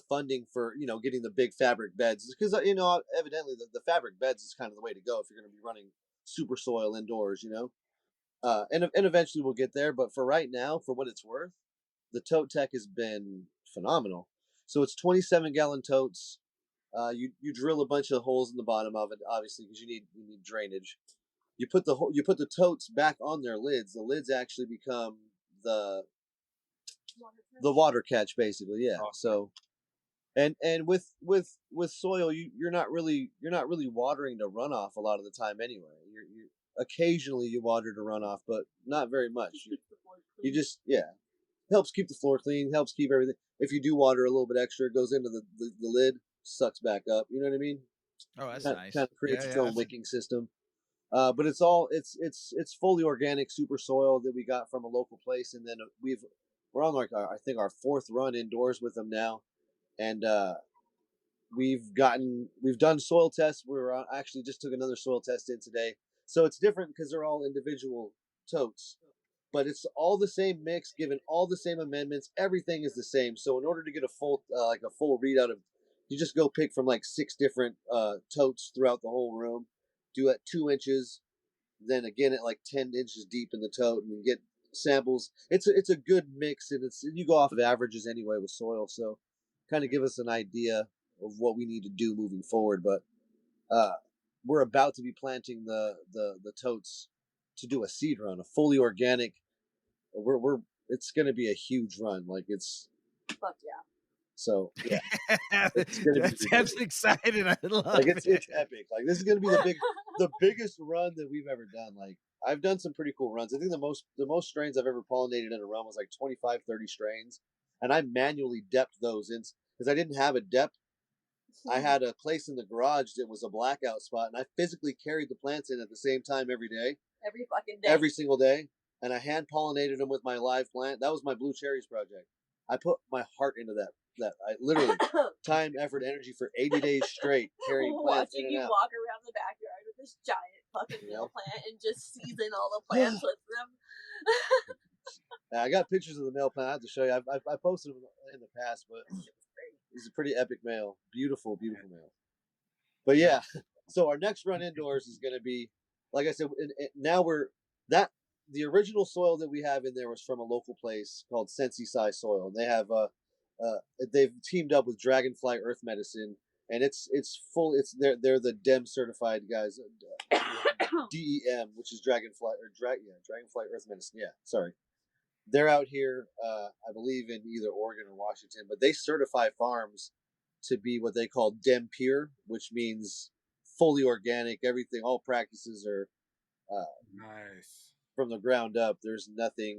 funding for getting the big fabric beds, because evidently the fabric beds is kind of the way to go if you're going to be running super soil indoors, you know. And eventually we'll get there. But for right now, for what it's worth, the tote tech has been phenomenal. So it's 27-gallon totes. You drill a bunch of holes in the bottom of it, obviously, because you need drainage. You put the totes back on their lids. The lids actually become the water catch, basically. Yeah. Awesome. So, and with soil, you're not really watering to runoff a lot of the time anyway. You occasionally you water to runoff, but not very much. You just helps keep the floor clean, helps keep everything. If you do water a little bit extra, it goes into the lid, sucks back up. You know what I mean? Oh, that's nice. Kind of creates its own wicking system. But it's fully organic super soil that we got from a local place, and then we're on like I think our 4th run indoors with them now, and we've done soil tests. Actually just took another soil test in today, so it's different because they're all individual totes, but it's all the same mix, given all the same amendments. Everything is the same. So in order to get a full readout of, you just go pick from like 6 different totes throughout the whole room, do at 2 inches, then again at like 10 inches deep in the tote, and get samples. It's a good mix, and you go off of averages anyway with soil, so kind of give us an idea of what we need to do moving forward. But we're about to be planting the totes to do a seed run, a fully organic. It's going to be a huge run. Like it's. Fuck yeah. So yeah, it's gonna that's exciting. I love like it. It's epic. Like this is gonna be the biggest run that we've ever done. Like I've done some pretty cool runs. I think the most strains I've ever pollinated in a run was like 25, 30 strains, and I manually depth those in because I didn't have a depth. I had a place in the garage that was a blackout spot, and I physically carried the plants in at the same time every day. Every fucking day. Every single day, and I hand pollinated them with my live plant. That was my blue cherries project. I put my heart into that. I literally time, effort, energy for 80 days straight carrying plants in and out. Watching you walk around the backyard with this giant fucking nail plant and just season all the plants with them. I got pictures of the male plant. I have to show you. I posted them in the past, but he's a pretty epic male. Beautiful, beautiful male. But yeah, so our next run indoors is going to be, like I said, now the original soil that we have in there was from a local place called Sensi Size Soil, and they have they've teamed up with Dragonfly Earth Medicine, and they're the DEM certified guys, DEM, which is Dragonfly Earth Medicine. Yeah, sorry, they're out here, I believe in either Oregon or Washington, but they certify farms to be what they call DEM pure, which means fully organic. Everything, all practices are nice from the ground up. There's nothing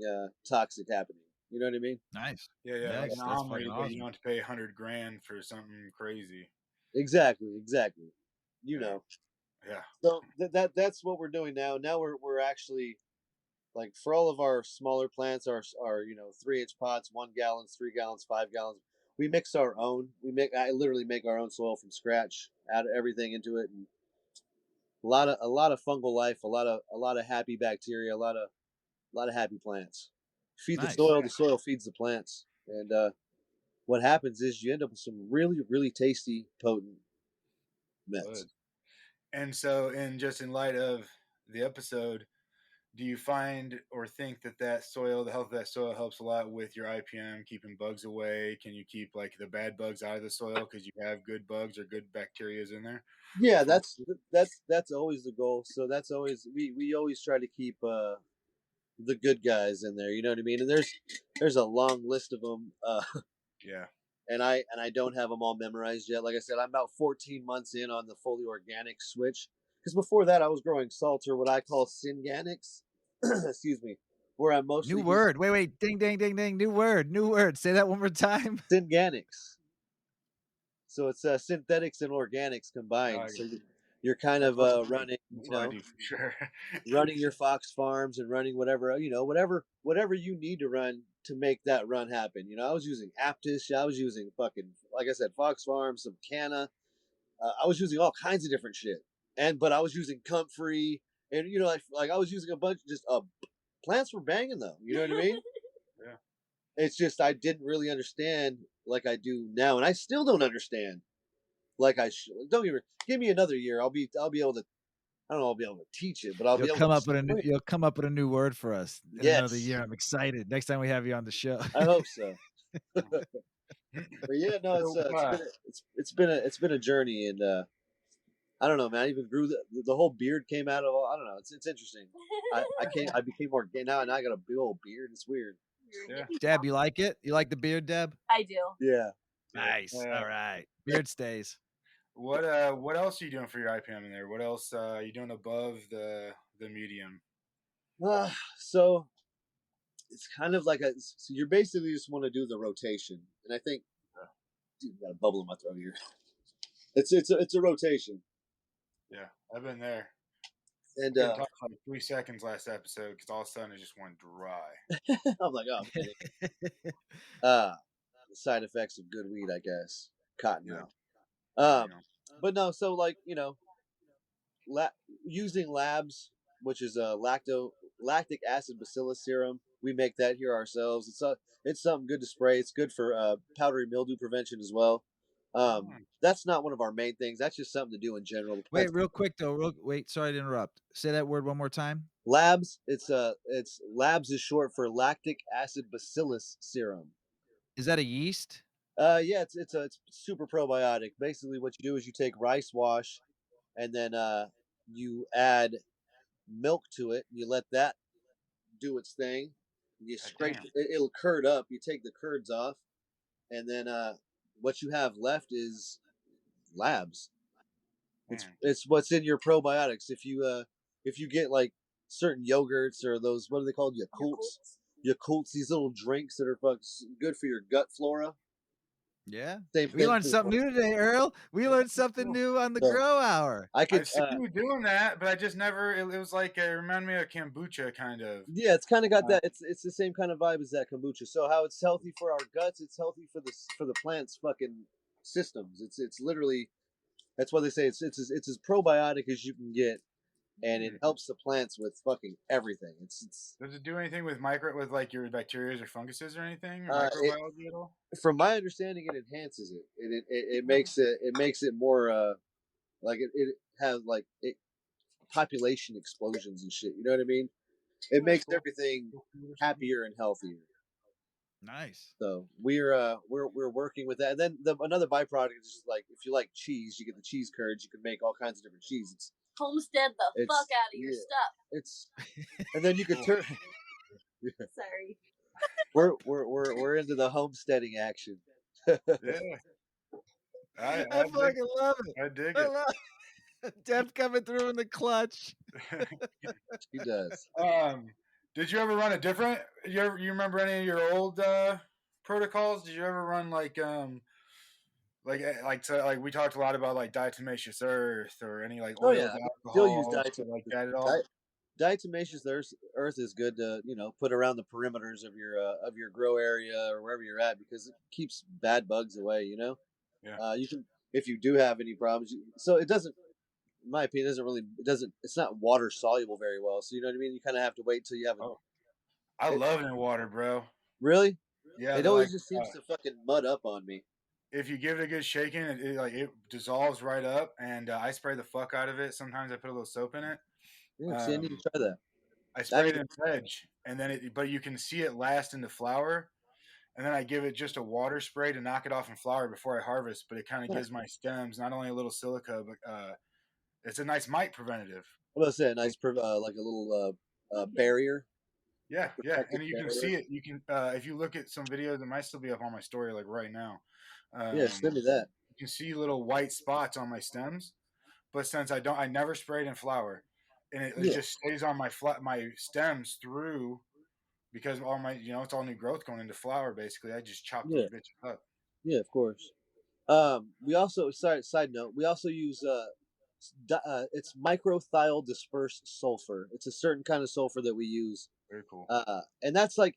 toxic happening. You know what I mean? Nice. Yeah, Nice. like an That's omri, fucking but awesome. you don't have to pay $100,000 for something crazy. Exactly. You know. Yeah. So that's what we're doing now. Now we're actually, like, for all of our smaller plants, our 3-inch pots, 1 gallon, 3 gallons, 5 gallons. We mix our own. I literally make our own soil from scratch, add everything into it, and a lot of fungal life, a lot of happy bacteria, a lot of happy plants. Feed the soil feeds the plants, and what happens is you end up with some really, really tasty, potent meds. Good. And so, in light of the episode, do you find or think that the health of that soil helps a lot with your IPM, keeping bugs away? Can you keep like the bad bugs out of the soil because you have good bugs or good bacteria in there? Yeah, that's always the goal. So that's always we always try to keep the good guys in there. You know what I mean? And there's a long list of them. Yeah. And I don't have them all memorized yet. Like I said, I'm about 14 months in on the fully organic switch. Because before that, I was growing salts, or what I call synganics. Excuse me. Where I'm mostly new word. Wait. Ding, ding, ding, ding. New word. Say that one more time. Synganics. So it's synthetics and organics combined. So you're kind of running, running your Fox Farms and running whatever you need to run to make that run happen. I was using Aptus. I was using fucking, like I said, Fox Farms, some Canna. I was using all kinds of different shit. But I was using Comfrey, and like I was using a bunch of just plants were banging though. You know what I mean? Yeah. It's just I didn't really understand like I do now, and I still don't understand like I should. Don't give me another year. I'll be able to I don't know if I'll be able to teach it, but I'll be You'll able come to up with a new, explain it. you'll come up with a new word for us in another Yes. year. I'm excited. Next time we have you on the show. I hope so. But yeah, no, So, it's been a journey, and I don't know, man. I even grew the whole beard came out of. I don't know. It's interesting. I became more gay now, and I got a big old beard. It's weird. Yeah. Deb, you like it? You like the beard, Deb? I do. Yeah. Nice. Yeah. All right. Beard stays. What else are you doing for your IPM in there? What else are you doing above the medium? So it's kind of like so you basically just want to do the rotation, and I think, dude, I got a bubble in my throat here. It's a rotation. Yeah, I've been there. And couldn't talk for like 3 seconds last episode because all of a sudden it just went dry. I'm like, oh man. The side effects of good weed, I guess. Cottonmouth. But no, so like, using labs, which is a lactic acid bacillus serum. We make that here ourselves. It's something good to spray. It's good for powdery mildew prevention as well. That's not one of our main things. That's just something to do in general. Wait, real quick though. Wait, sorry to interrupt. Say that word one more time. Labs. It's labs is short for lactic acid bacillus serum. Is that a yeast? Yeah, it's super probiotic. Basically, what you do is you take rice wash, and then you add milk to it. And you let that do its thing. You scrape it'll curd up. You take the curds off, and then what you have left is labs. It's what's in your probiotics. If you get like certain yogurts or those, what are they called? Yakults, these little drinks that are good for your gut flora. Yeah. Same We thing. learned something new today, Earl. We learned something new on the Grow Hour. I see you doing that, but I just never. It was like it reminded me of kombucha, kind of. Yeah, it's kind of got that. It's the same kind of vibe as that kombucha. So how it's healthy for our guts, it's healthy for the plant's fucking systems. It's literally, that's why they say it's as probiotic as you can get, and it helps the plants with fucking everything. Does it do anything with like your bacteria or funguses or anything, or microbiology at all? From my understanding, it enhances it. It makes it more like it has like population explosions and shit. You know what I mean? It makes everything happier and healthier. Nice. So we're working with that. And then another byproduct is like, if you like cheese, you get the cheese curds. You can make all kinds of different cheese. It's homestead the fuck out of your stuff. And then you could turn. Sorry. We're into the homesteading action. Yeah. I fucking love it. I dig it. Deb coming through in the clutch. She does. Did you ever run a different? You remember any of your old protocols? Did you ever run like we talked a lot about like diatomaceous earth or any like oil alcohol? Still use like that at all? Diatomaceous earth is good to put around the perimeters of your grow area or wherever you're at, because it keeps bad bugs away. Yeah. You can, if you do have any problems. So it doesn't. In my opinion, it's not water soluble very well. So you know what I mean? You kind of have to wait till you have I love it in water, bro. Really? Yeah. It always just seems to fucking mud up on me. If you give it a good shaking, it dissolves right up, and I spray the fuck out of it. Sometimes I put a little soap in it. Yeah, see, I need to try that. I spray it in veg, and then but you can see it last into flower, and then I give it just a water spray to knock it off in flower before I harvest. But it kind of gives my stems not only a little silica, but it's a nice mite preventative. What about say a nice like a little barrier? Yeah, and you can see it. You can if you look at some videos, it might still be up on my story like right now. Yeah, send me that. You can see little white spots on my stems, but since I never sprayed in flower, and it just stays on my stems through, because all my it's all new growth going into flower. Basically, I just chop those bitches up. Yeah, of course. We also side note, we also use it's microthiol dispersed sulfur. It's a certain kind of sulfur that we use. Very cool. And that's like,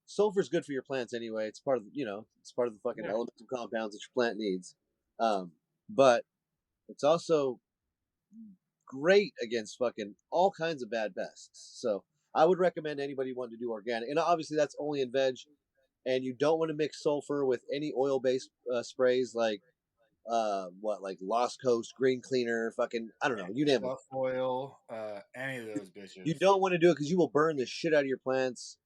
sulfur's good for your plants anyway. It's part of it's part of the fucking elemental compounds that your plant needs. But it's also great against fucking all kinds of bad pests. So I would recommend anybody wanting to do organic, and obviously that's only in veg. And you don't want to mix sulfur with any oil-based sprays like like Lost Coast, Green Cleaner, fucking, I don't know, you name it. Fluff oil, any of those bitches. You don't want to do it because you will burn the shit out of your plants.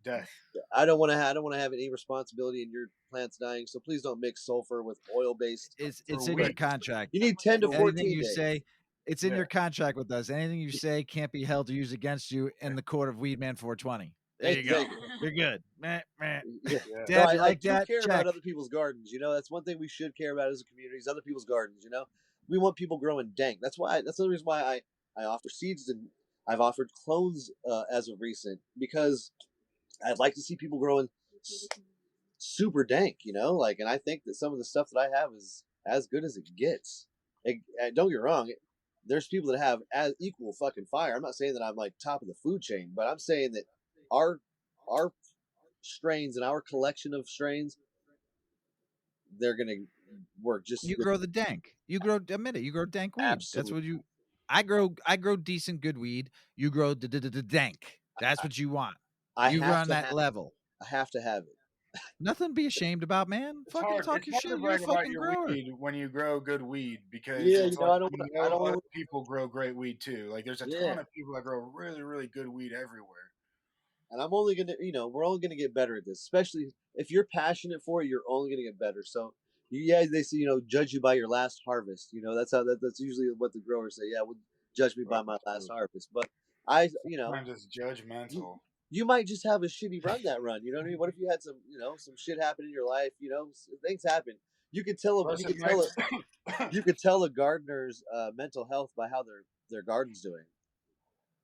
Death. I don't want to have any responsibility in your plants dying. So please don't mix sulfur with oil based. It's in your contract. You need 10 to For 14 Anything you days. say, it's in Yeah. your contract with us. Anything you say can't be held or used against you in the court of Weedman 420. There you go. You're good. Meh, meh. Yeah. Dad, No, you I like do that? care Check. about other people's gardens. You know, that's one thing we should care about as a community is other people's gardens. You know, we want people growing dank. That's the reason why I offer seeds, and I've offered clones as of recent, because I'd like to see people growing super dank. You know, like, and I think that some of the stuff that I have is as good as it gets. Don't get me wrong. There's people that have as equal fucking fire. I'm not saying that I'm like top of the food chain, but I'm saying that our strains and our collection of strains, they're gonna work just. You grow the dank. You grow. Admit it. You grow dank weed. Absolutely. That's what you. I grow decent good weed. You grow the dank. That's what you want. You run that level. I have to have it. Nothing to be ashamed about, man. It's Fucking hard. talk It's your hard shit. to You're a brag about fucking your grower. weed when you grow good weed, because Yeah, it's you know, like, I don't other wanna- people grow great weed too. Like there's a ton of people that grow really, really good weed everywhere. And I'm only gonna, we're only gonna get better at this. Especially if you're passionate for it, you're only gonna get better. So yeah, they say, judge you by your last harvest. That's usually what the growers say. Yeah, well, judge me by my last harvest. But I'm just judgmental. you might just have a shitty run that run. You know what I mean? What if you had some, some shit happen in your life? Things happen. You could tell them. You could tell a gardener's mental health by how their garden's doing.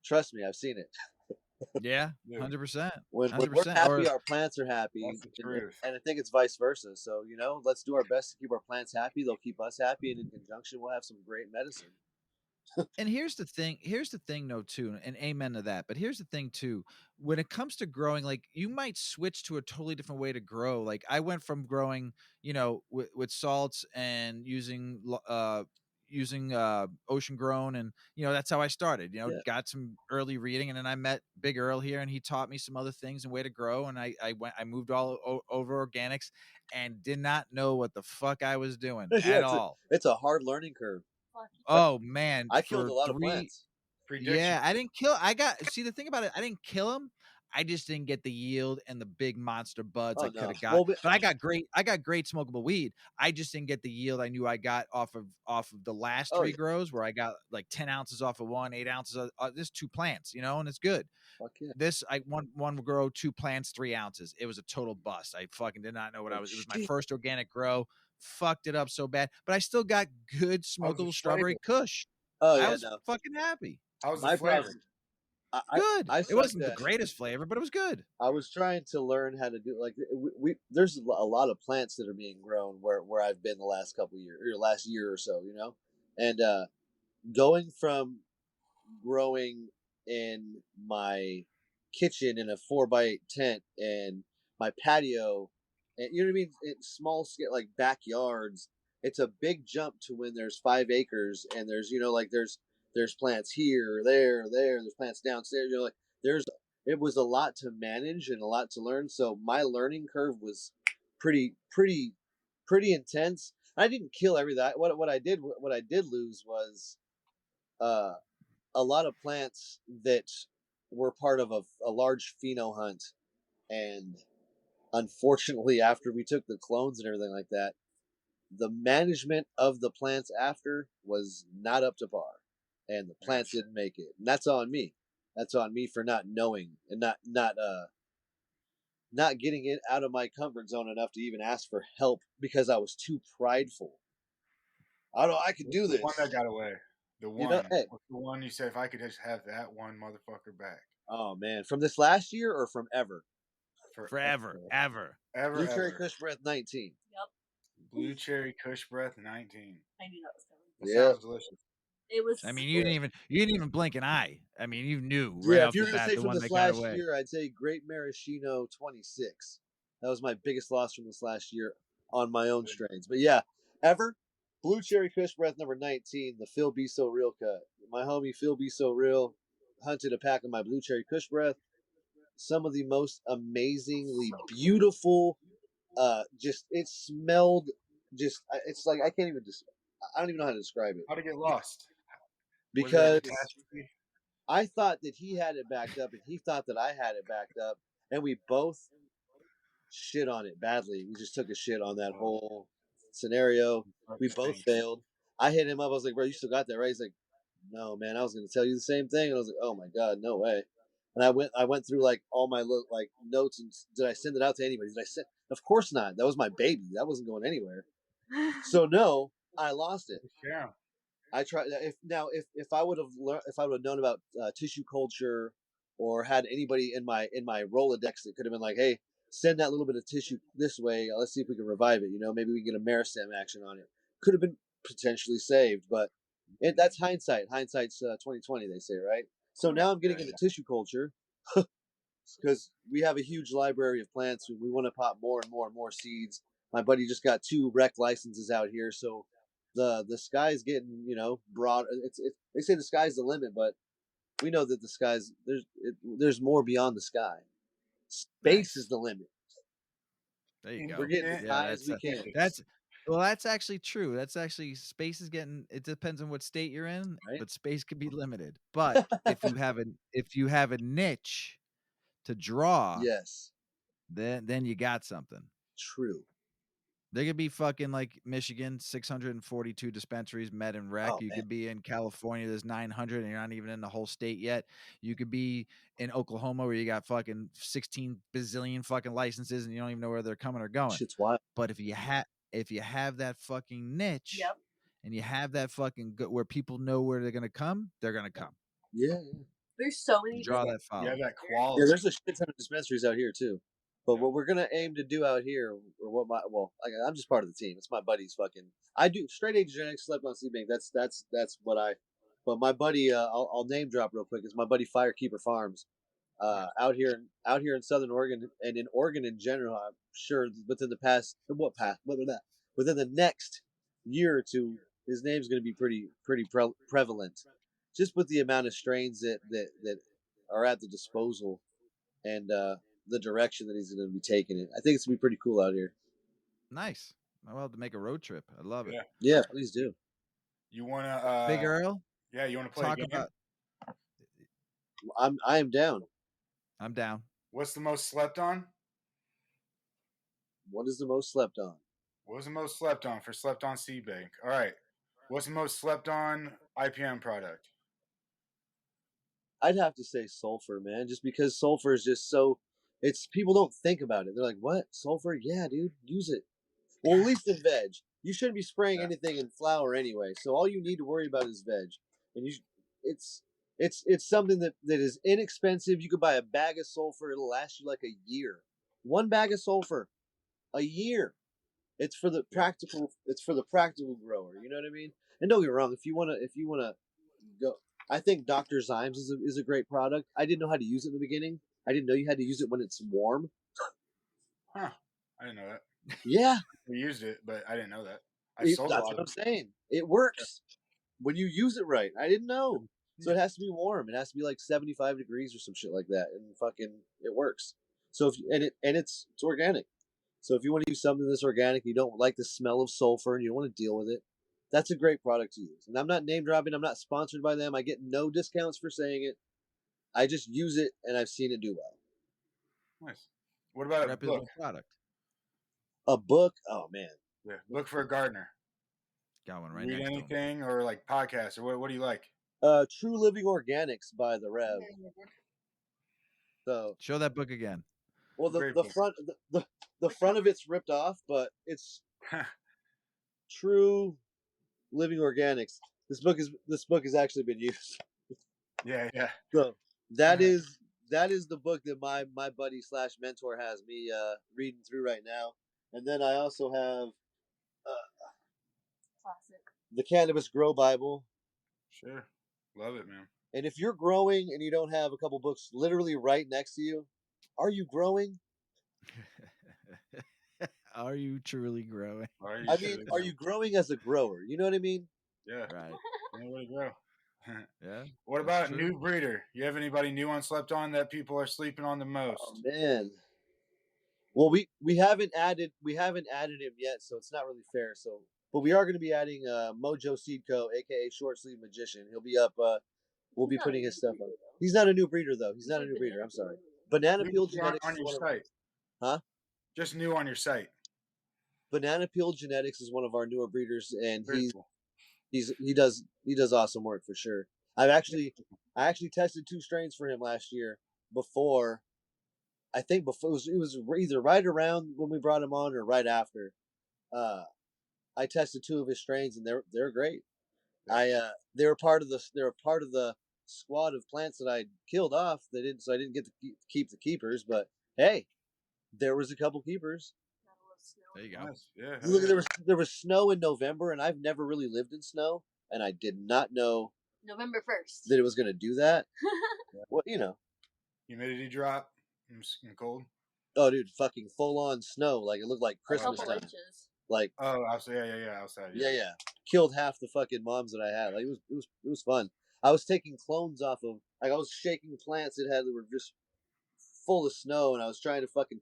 Trust me, I've seen it. Yeah, 100%. When we're happy, our plants are happy. That's the truth. And I think it's vice versa. So, let's do our best to keep our plants happy. They'll keep us happy, and in conjunction, we'll have some great medicine. And here's the thing though too, and amen to that, but here's the thing too, when it comes to growing, like you might switch to a totally different way to grow. Like I went from growing with salts and using ocean grown, and that's how I started. Got some early reading, and then I met Big Earl here, and he taught me some other things and way to grow, and I moved all over organics and did not know what the fuck I was doing at all. It's a hard learning curve. Oh man, I killed a lot of plants. Yeah, I didn't kill. See, the thing about it, I didn't kill them. I just didn't get the yield and the big monster buds I could have got. But I got great smokable weed. I just didn't get the yield I knew I got off of the last three grows, where I got like 10 ounces off of one, 8 ounces. This 2 plants, and it's good. Fuck yeah. This one grow, 2 plants, 3 ounces. It was a total bust. I fucking did not know what I was. It was my first organic grow. Fucked it up so bad, but I still got good smokable strawberry kush. Oh yeah, I was fucking happy. How's the flavor? Good. It wasn't the greatest flavor, but it was good. I was trying to learn how to do there's a lot of plants that are being grown where I've been the last couple of years, or last year or so, and going from growing in my kitchen in a 4x8 tent and my patio, and you know what I mean, it's small scale, like backyards. It's a big jump to when there's 5 acres and there's there's plants here, there, there's plants downstairs. It was a lot to manage and a lot to learn. So my learning curve was pretty intense. I didn't kill everything. What I did lose was a lot of plants that were part of a large pheno hunt, and unfortunately, after we took the clones and everything like that, the management of the plants after was not up to par, and the plants didn't make it. And that's on me. That's on me for not knowing and not getting it out of my comfort zone enough to even ask for help, because I was too prideful. I could do this. The one that got away. The one. The one you said, if I could just have that one motherfucker back. Oh man, from this last year or from ever? Forever, ever. Blue Cherry Kush Breath 19. Yep. Blue Cherry Kush Breath 19. I knew that was coming. That sounds delicious. It was. I mean, you didn't even blink an eye. I mean, you knew right off if you're the gonna bat say the from one this that got last away. year, I'd say Great Maraschino 26. That was my biggest loss from this last year on my own strains. But yeah, ever Blue Cherry Kush Breath number 19, the Phil Be So Real cut. My homie Phil Be So Real hunted a pack of my Blue Cherry Kush Breath. Some of the most amazingly beautiful. Just it smelled it's like I can't even I don't even know how to describe it. How'd it get lost? Because catastrophe? I thought that he had it backed up and he thought that I had it backed up, and we both shit on it badly. We just took a shit on that whole scenario. We both failed. I hit him up. I was like, bro, you still got that, right? He's like, no, man, I was going to tell you the same thing. And I was like, oh my God, no way. And I went through like all my like notes and did I send it out to anybody? Did I send? Of course not. That was my baby. That wasn't going anywhere. So no, I lost it. Yeah. I tried. If I would have known about tissue culture or had anybody in my Rolodex that could have been like, hey, send that little bit of tissue this way. Let's see if we can revive it. Maybe we can get a meristem action on it. Could have been potentially saved, but that's hindsight. Hindsight's 2020, they say, right? So now I'm getting into tissue culture because we have a huge library of plants. We want to pop more and more and more seeds. My buddy just got 2 rec licenses out here, so the sky's getting broad. They say the sky's the limit, but we know that the sky's there's more beyond the sky. Space is the limit. There you go. We're getting as high as we can. That's actually true. That's actually space is getting. It depends on what state you're in, right? But space can be limited. But if you have a niche to draw, yes, then you got something. True. There could be fucking like Michigan, 642 dispensaries, med and rec. You could be in California, there's 900, and you're not even in the whole state yet. You could be in Oklahoma where you got fucking 16 bazillion fucking licenses, and you don't even know where they're coming or going. Shit's wild. But if you have that fucking niche, and you have that fucking where people know where they're gonna come, they're gonna come. Yeah. There's so many. Draw that follow. Yeah, that quality. Yeah, there's a shit ton of dispensaries out here too. But what we're gonna aim to do out here, or I'm just part of the team. It's my buddy's fucking. I do straight age genetics slept on Seedbank. That's what I. But my buddy, I'll name drop real quick. Is my buddy Firekeeper Farms, out here in Southern Oregon and in Oregon in general. I'm sure within within the next year or two, his name's going to be pretty prevalent, just with the amount of strains that are at the disposal and the direction that he's going to be taking it. I think it's going to be pretty cool out here. Nice. I'll have to make a road trip. I love it. Yeah, please do. You want to Big Earl? Yeah, you want to play a game? I am down. I'm down. What's the most slept on? What is the most slept on? What was the most slept on for Slept On Seedbank? All right. What's the most slept on IPM product? I'd have to say sulfur, man, just because sulfur is just so. It's people don't think about it. They're like, "What sulfur? Yeah, dude, use it." Well, at least in veg, you shouldn't be spraying anything in flower anyway. So all you need to worry about is veg, and it's something that is inexpensive. You could buy a bag of sulfur; it'll last you like a year. One bag of sulfur, a year. It's for the practical. It's for the practical grower. You know what I mean? And don't get me wrong. If you wanna go. I think Dr. Zymes is a great product. I didn't know how to use it in the beginning. I didn't know you had to use it when it's warm. Huh. I didn't know that. Yeah. We used it, but I didn't know that. That's what I'm saying. It works when you use it right. I didn't know. So it has to be warm. It has to be like 75 degrees or some shit like that. And fucking it works. So it's organic. So if you want to use something that's organic, you don't like the smell of sulfur and you don't want to deal with it, that's a great product to use. And I'm not name dropping. I'm not sponsored by them. I get no discounts for saying it. I just use it, and I've seen it do well. Nice. What about a book? Product. A book? Oh, man. Yeah. Look for a gardener. Got one right Read next anything or like podcasts or what do you like? True Living Organics by the Rev. So show that book again. Well, the front of it's ripped off, but it's True Living Organics. This book has actually been used. Yeah. So that is the book that my buddy / mentor has me reading through right now. And then I also have classic. The Cannabis Grow Bible. Sure. Love it, man. And if you're growing and you don't have a couple books literally right next to you, are you growing? Are you truly growing? Are you growing as a grower? You know what I mean? Yeah. Right. Way to grow. Yeah. What about new breeder? You have anybody new on Slept On that people are sleeping on the most? Oh, man. Well, we haven't added him yet, so it's not really fair. So, but we are going to be adding Mojo Seedco, aka Short Sleeve Magician. He'll be up. We'll be putting his stuff up. He's not a new breeder though. He's not a new breeder. I'm sorry. Banana New Peel Genetics on is your one of, site. huh? Just new on your site. Banana Peel Genetics is one of our newer breeders, and Very cool. he does awesome work for sure. I actually tested 2 strains for him last year before. I think before it was either right around when we brought him on or right after. I tested 2 of his strains, and they're great. They were part of the squad of plants that I killed off. I didn't get to keep the keepers, but hey, there was a couple keepers. There you go. Nice. Yeah. Look, there was snow in November, and I've never really lived in snow, and I did not know November 1st that it was going to do that. Well, you know. Humidity drop. I'm cold. Oh, dude, fucking full on snow. Like it looked like Christmas time. Inches. Like outside. Yeah, outside. Yeah. Killed half the fucking moms that I had. Like it was fun. I was taking clones off of, like, I was shaking plants that were just full of snow, and I was trying to fucking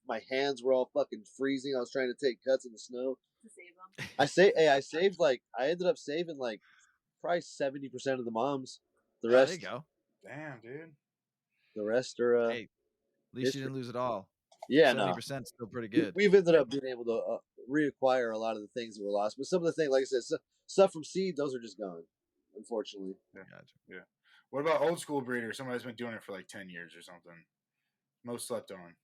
my hands were all fucking freezing. I was trying to take cuts in the snow To save them. I ended up saving like probably 70% of the moms. The There rest, you go. Damn, dude. the rest are Hey, at least you didn't lose it all. yeah, 70% still pretty good. We've ended up being able to reacquire a lot of the things that were lost, but some of the things, like I said, stuff from seed, those are just gone, unfortunately. Yeah. Gotcha. Yeah. What about old school breeders? Somebody's been doing it for like 10 years or something. Most slept on.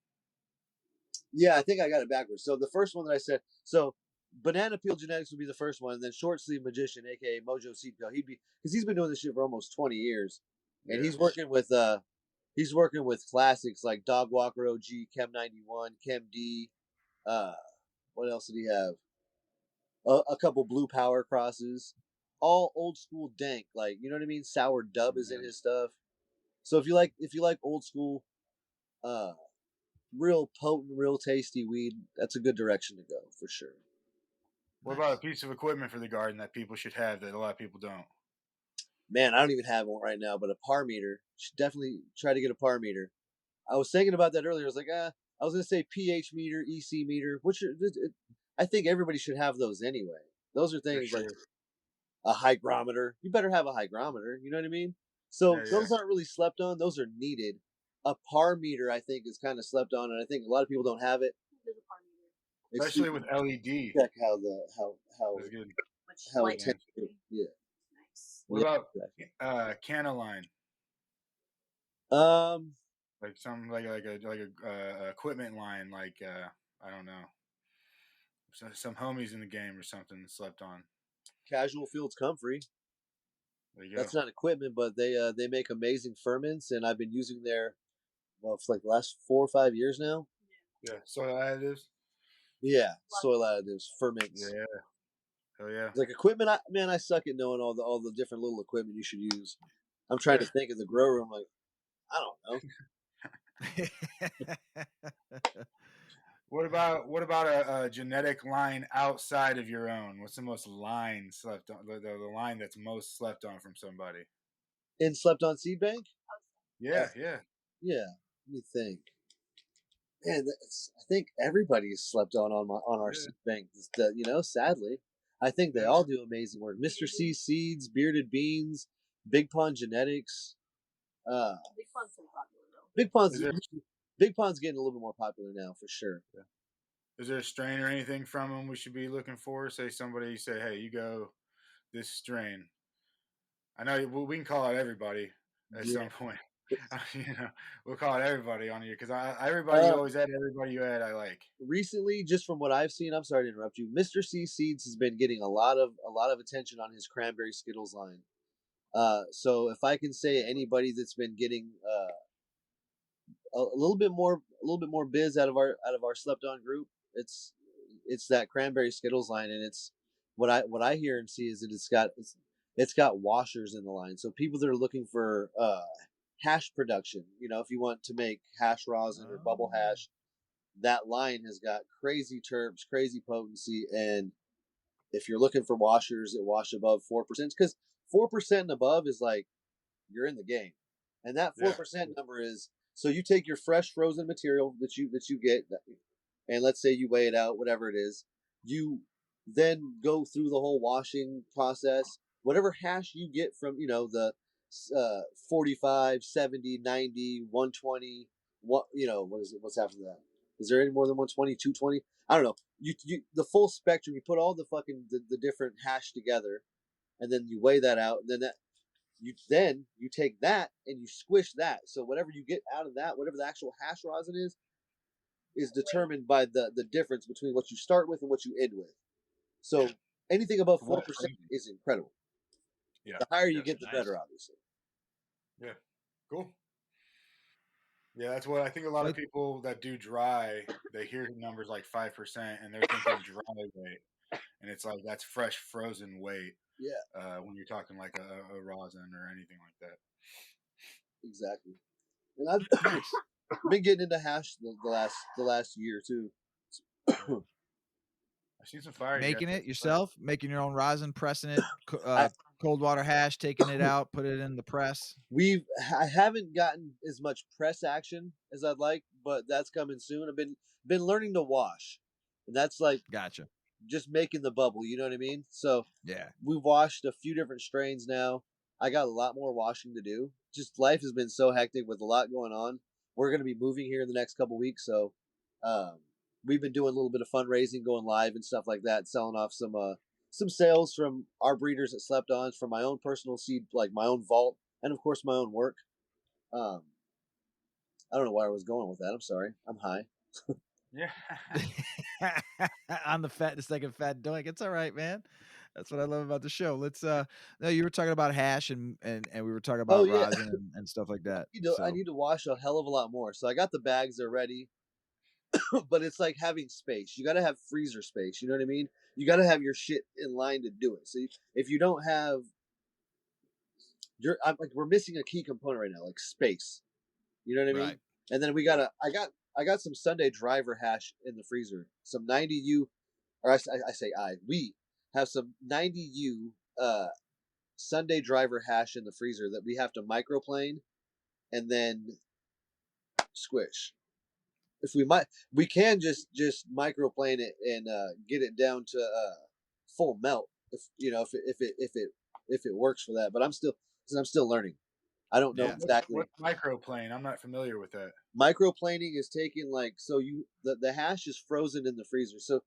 Yeah, I think I got it backwards. So the first one that I said, so Banana Peel Genetics would be the first one, and then Short Sleeve Magician, aka Mojo Seedco, because he's been doing this shit for almost 20 years, and he's working with classics like Dog Walker OG, Chem 91, Chem D. What else did he have? A couple Blue Power crosses, all old school dank, like, you know what I mean. Sour Dub is in his stuff. So if you like old school, real potent, real tasty weed, that's a good direction to go for sure. What about a piece of equipment for the garden that people should have that a lot of people don't? Man, I don't even have one right now, but a par meter. Should definitely try to get a par meter. I was thinking about that earlier. I was like, I was gonna say pH meter, EC meter, I think everybody should have those anyway. Those are things like a hygrometer. You better have a hygrometer. You know what I mean? So those aren't really slept on. Those are needed. A par meter, I think, is kind of slept on, and I think a lot of people don't have it. There's a par meter. Especially with LED. Check how That's good. how light intense. Yeah. Nice. What about Canaline? Like some like a equipment line, like I don't know, some homies in the game or something slept on. Casual Fields Comfrey. There you go. That's not equipment, but they make amazing ferments, and I've been using their, well, for like the last 4 or 5 years now. Yeah, soil additives. Yeah, soil additives, ferments. Yeah, hell yeah. Like equipment, I suck at knowing all the different little equipment you should use. I'm trying to think of the grow room, like, I don't know. What about a genetic line outside of your own? What's the most line slept on? The line that's most slept on from somebody. In slept on Seedbank? Yeah. Let me think. Man, I think everybody is slept on our Seedbank. You know, sadly, I think they all do amazing work. Mr. C Seeds, Bearded Beans, Big Pond Genetics. Big Pond's so popular though. Big Pond's getting a little bit more popular now, for sure. Yeah. Is there a strain or anything from them we should be looking for? Say somebody say, hey, you go this strain. I know we can call out everybody at some point. We'll call out everybody on here because everybody you always add, everybody you add, I like. Recently, just from what I've seen, I'm sorry to interrupt you. Mr. C Seeds has been getting a lot of attention on his cranberry Skittles line. So if I can say anybody that's been getting a little bit more biz out of our slept on group, it's that cranberry Skittles line, and it's what I hear and see is that it's got washers in the line. So people that are looking for hash production, you know, if you want to make hash rosin or bubble hash, that line has got crazy terps, crazy potency, and if you're looking for washers that wash above 4%, because 4% and above is like you're in the game, and that 4% number is So you take your fresh frozen material that you get, and let's say you weigh it out, whatever it is. You then go through the whole washing process. Whatever hash you get from, the 45, 70, 90, 120, what is it? What's after that? Is there any more than 120, 220? I don't know. You the full spectrum. You put all the fucking the different hash together, and then you weigh that out, and then you take that and you squish that. So whatever you get out of that, whatever the actual hash rosin is determined by the difference between what you start with and what you end with. So anything above 4% is incredible. Yeah. The higher you get, the better, obviously. Yeah. Cool. Yeah, that's what I think. A lot of people that do dry, they hear numbers like 5%, and they're thinking dry weight, and it's like that's fresh frozen weight. Yeah. When you're talking like a rosin or anything like that. Exactly. And I've been getting into hash the last year too. I've seen some fire. Making it yourself, making your own rosin, pressing it, cold water hash, taking it out, put it in the press. I haven't gotten as much press action as I'd like, but that's coming soon. I've been learning to wash, and that's like gotcha. Just making the bubble. You know what I mean? So yeah, we've washed a few different strains now. I got a lot more washing to do. Just life has been so hectic with a lot going on. We're going to be moving here in the next couple weeks, so we've been doing a little bit of fundraising, going live and stuff like that, selling off some sales from our breeders that slept on, from my own personal seed, like my own vault, and of course my own work. I don't know where I was going with that. I'm sorry. I'm high. Yeah. On the second fat doink. It's all right, man. That's what I love about the show. Let's no, you were talking about hash and we were talking about rosin and stuff like that. I need to wash a hell of a lot more. So I got the bags already. But it's like having space. You got to have freezer space. You know what I mean? You got to have your shit in line to do it. So if you don't have, we're missing a key component right now, like space. You know what I mean? Right. And then I got some Sunday driver hash in the freezer. Some 90U, or we have some 90U Sunday driver hash in the freezer that we have to microplane and then squish. If we can just microplane it and get it down to full melt. If it works for that, but I'm still learning. I don't know exactly. What's microplane? I'm not familiar with that. Microplaning is taking the hash is frozen in the freezer, so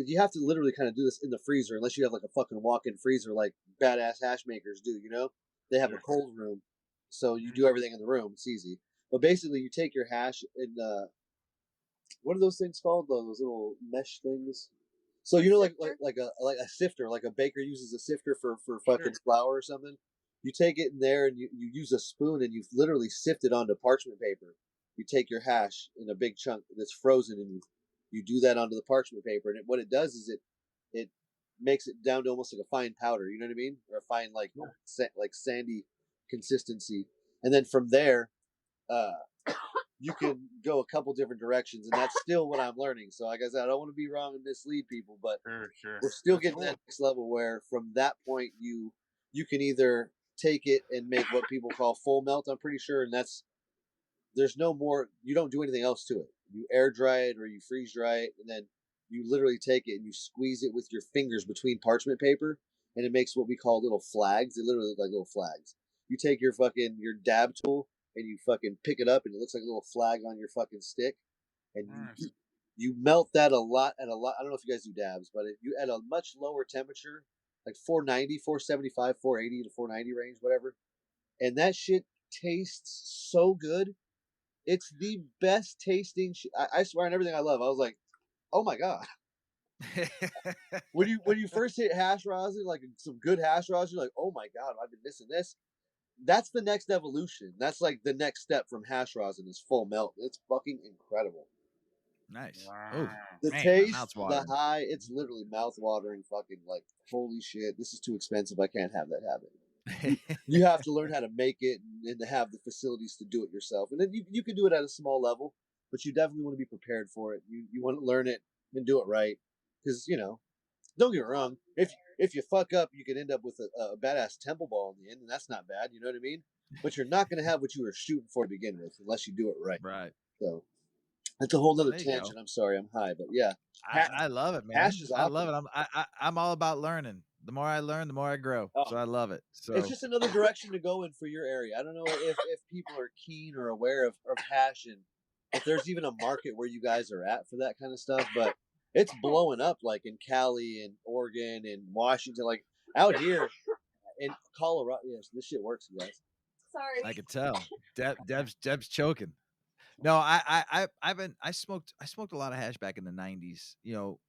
you have to literally kind of do this in the freezer unless you have like a fucking walk-in freezer like badass hash makers do. They have a cold room, so you do everything in the room. It's easy. But basically, you take your hash and what are those things called? Those little mesh things. So like a sifter, like a baker uses a sifter for fucking flour or something. You take it in there and you use a spoon and you literally sift it onto parchment paper. You take your hash in a big chunk that's frozen and you do that onto the parchment paper. And what it does is it makes it down to almost like a fine powder. You know what I mean? Or a fine like sandy consistency. And then from there, you can go a couple different directions, and that's still what I'm learning. So like I said, I don't want to be wrong and mislead people, but we're still getting that next level where from that point you can either take it and make what people call full melt, I'm pretty sure, and there's no more, you don't do anything else to it. You air dry it or you freeze dry it, and then you literally take it and you squeeze it with your fingers between parchment paper, and it makes what we call little flags. They literally look like little flags. You take your dab tool and you fucking pick it up and it looks like a little flag on your fucking stick, and you melt that a lot. I don't know if you guys do dabs, but you at a much lower temperature, like 490, 475, 480 to 490 range, whatever, and that shit tastes so good. It's the best tasting shit. I swear on everything I love. I was like, oh my god. when you first hit hash rosin, like some good hash rosin, you're like, oh my god, I've been missing this. That's the next evolution. That's like the next step from hash rosin is full melt. It's fucking incredible. Nice. Wow. The taste, the high, it's literally mouth-watering. Fucking like, holy shit, this is too expensive. I can't have that habit. You have to learn how to make it and to have the facilities to do it yourself. And then you can do it at a small level, but you definitely want to be prepared for it. You want to learn it and do it right, because don't get me wrong. If you fuck up, you could end up with a badass temple ball in the end, and that's not bad. You know what I mean? But you're not going to have what you were shooting for to begin with unless you do it right. Right. So that's a whole nother There you tangent. go. I'm sorry, I'm high, but yeah, I love it, man. hash is I awesome. love it. I'm all about learning. The more I learn, the more I grow. Oh. So I love it. So It's just another direction to go in for your area. I don't know if people are keen or aware of hash, and if there's even a market where you guys are at for that kind of stuff, but it's blowing up like in Cali and Oregon and Washington, like out here in Colorado. Yes, this shit works, you guys. Sorry. I could tell. Deb's choking. No, I smoked a lot of hash back in the 90s, you know.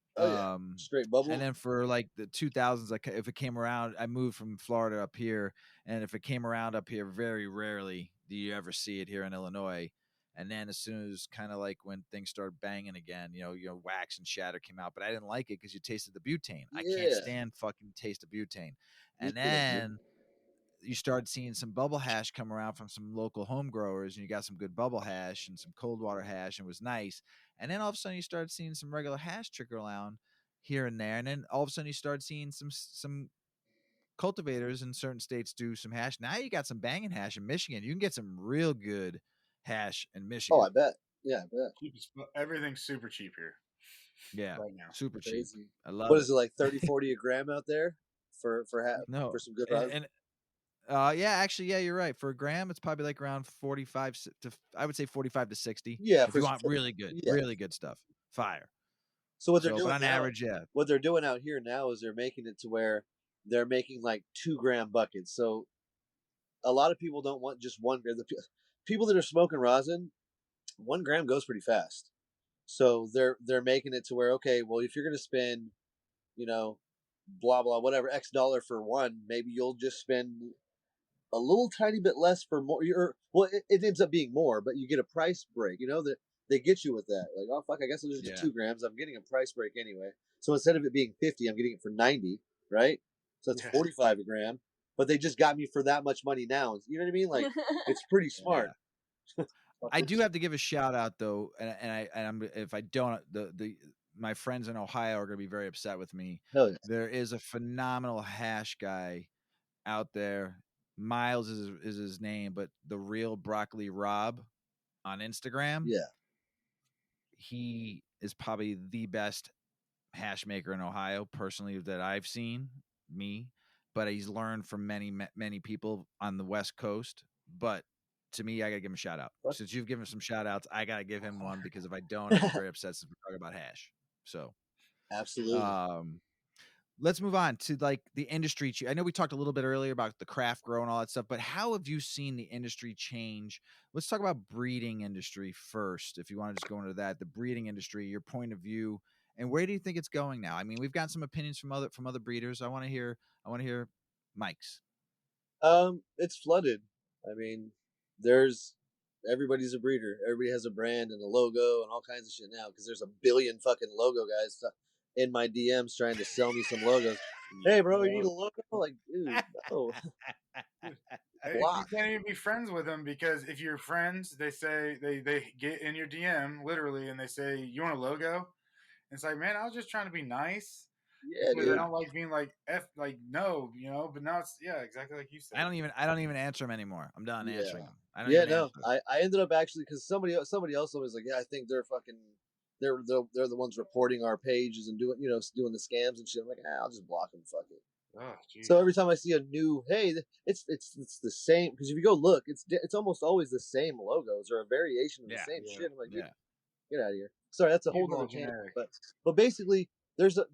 Straight bubble. And then for like the 2000s, like if it came around, I moved from Florida up here, and if it came around up here, very rarely do you ever see it here in Illinois. And then as soon as kind of like when things started banging again, you know, wax and shatter came out, but I didn't like it because you tasted the butane. I can't stand fucking taste of butane. And then you started seeing some bubble hash come around from some local home growers, and you got some good bubble hash and some cold water hash, and it was nice. And then all of a sudden you started seeing some regular hash trickle around here and there. And then all of a sudden you started seeing some cultivators in certain states do some hash. Now you got some banging hash in Michigan. You can get some real good hash in Michigan. Oh, I bet. Yeah, I bet. Everything's super cheap here. Yeah, right now. super Crazy. cheap. I love What it. is it, like 30, 40 a gram out there for some good rosin? Yeah, actually, yeah, you're right. For a gram, it's probably like around 45 to, I would say 45 to 60. Yeah, if you want really good stuff, fire. So what they're doing but on now, average, yeah. What they're doing out here now is they're making it to where they're making like 2 gram buckets. So a lot of people don't want just 1 gram. The people that are smoking rosin, 1 gram goes pretty fast. So they're making it to where, okay, well, if you're gonna spend, you know, blah blah whatever X dollar for one, maybe you'll just spend a little tiny bit less for more. It ends up being more, but you get a price break. You know that they get you with that. Like, oh fuck, I guess I'll just do 2 grams. I'm getting a price break anyway. So instead of it being 50, I'm getting it for 90, right? So that's 45 a gram. But they just got me for that much money now. You know what I mean? Like, it's pretty smart. Yeah. I do have to give a shout out though, if I don't, my friends in Ohio are going to be very upset with me. Hell yeah. There is a phenomenal hash guy out there. Miles is his name, but the real Broccoli Rob on Instagram. Yeah. He is probably the best hash maker in Ohio, personally, that I've seen, but he's learned from many people on the West Coast. But to me, I gotta give him a shout out. What? Since you've given some shout outs, I gotta give him one, because if I don't, I'm very upset since we're talking about hash. So absolutely. Let's move on to like the industry. I know we talked a little bit earlier about the craft grow and all that stuff, but how have you seen the industry change? Let's talk about breeding industry first. If you want to just go into that, the breeding industry, your point of view, and where do you think it's going now? I mean, we've got some opinions from other breeders. I want to hear Mike's. It's flooded. I mean, everybody's a breeder. Everybody has a brand and a logo and all kinds of shit now, because there's a billion fucking logo guys in my DMs trying to sell me some logos. Hey, bro, you need a logo? Like, dude, no. You can't even be friends with them, because if you're friends, they say they get in your DM literally and they say, "You want a logo?" And it's like, man, I was just trying to be nice. Yeah, because I don't like being like no, you know. But now it's exactly like you said. I don't even answer them anymore. I'm done answering them. I ended up actually, because somebody else was like, yeah, I think they're fucking. They're the ones reporting our pages and doing the scams and shit. I'm like, I'll just block them. Fuck it. Oh, so every time I see a new, hey, it's the same, because if you go look, it's almost always the same logos or a variation of the same shit. I'm like, get out of here. Sorry, that's a whole other channel. But basically, there's a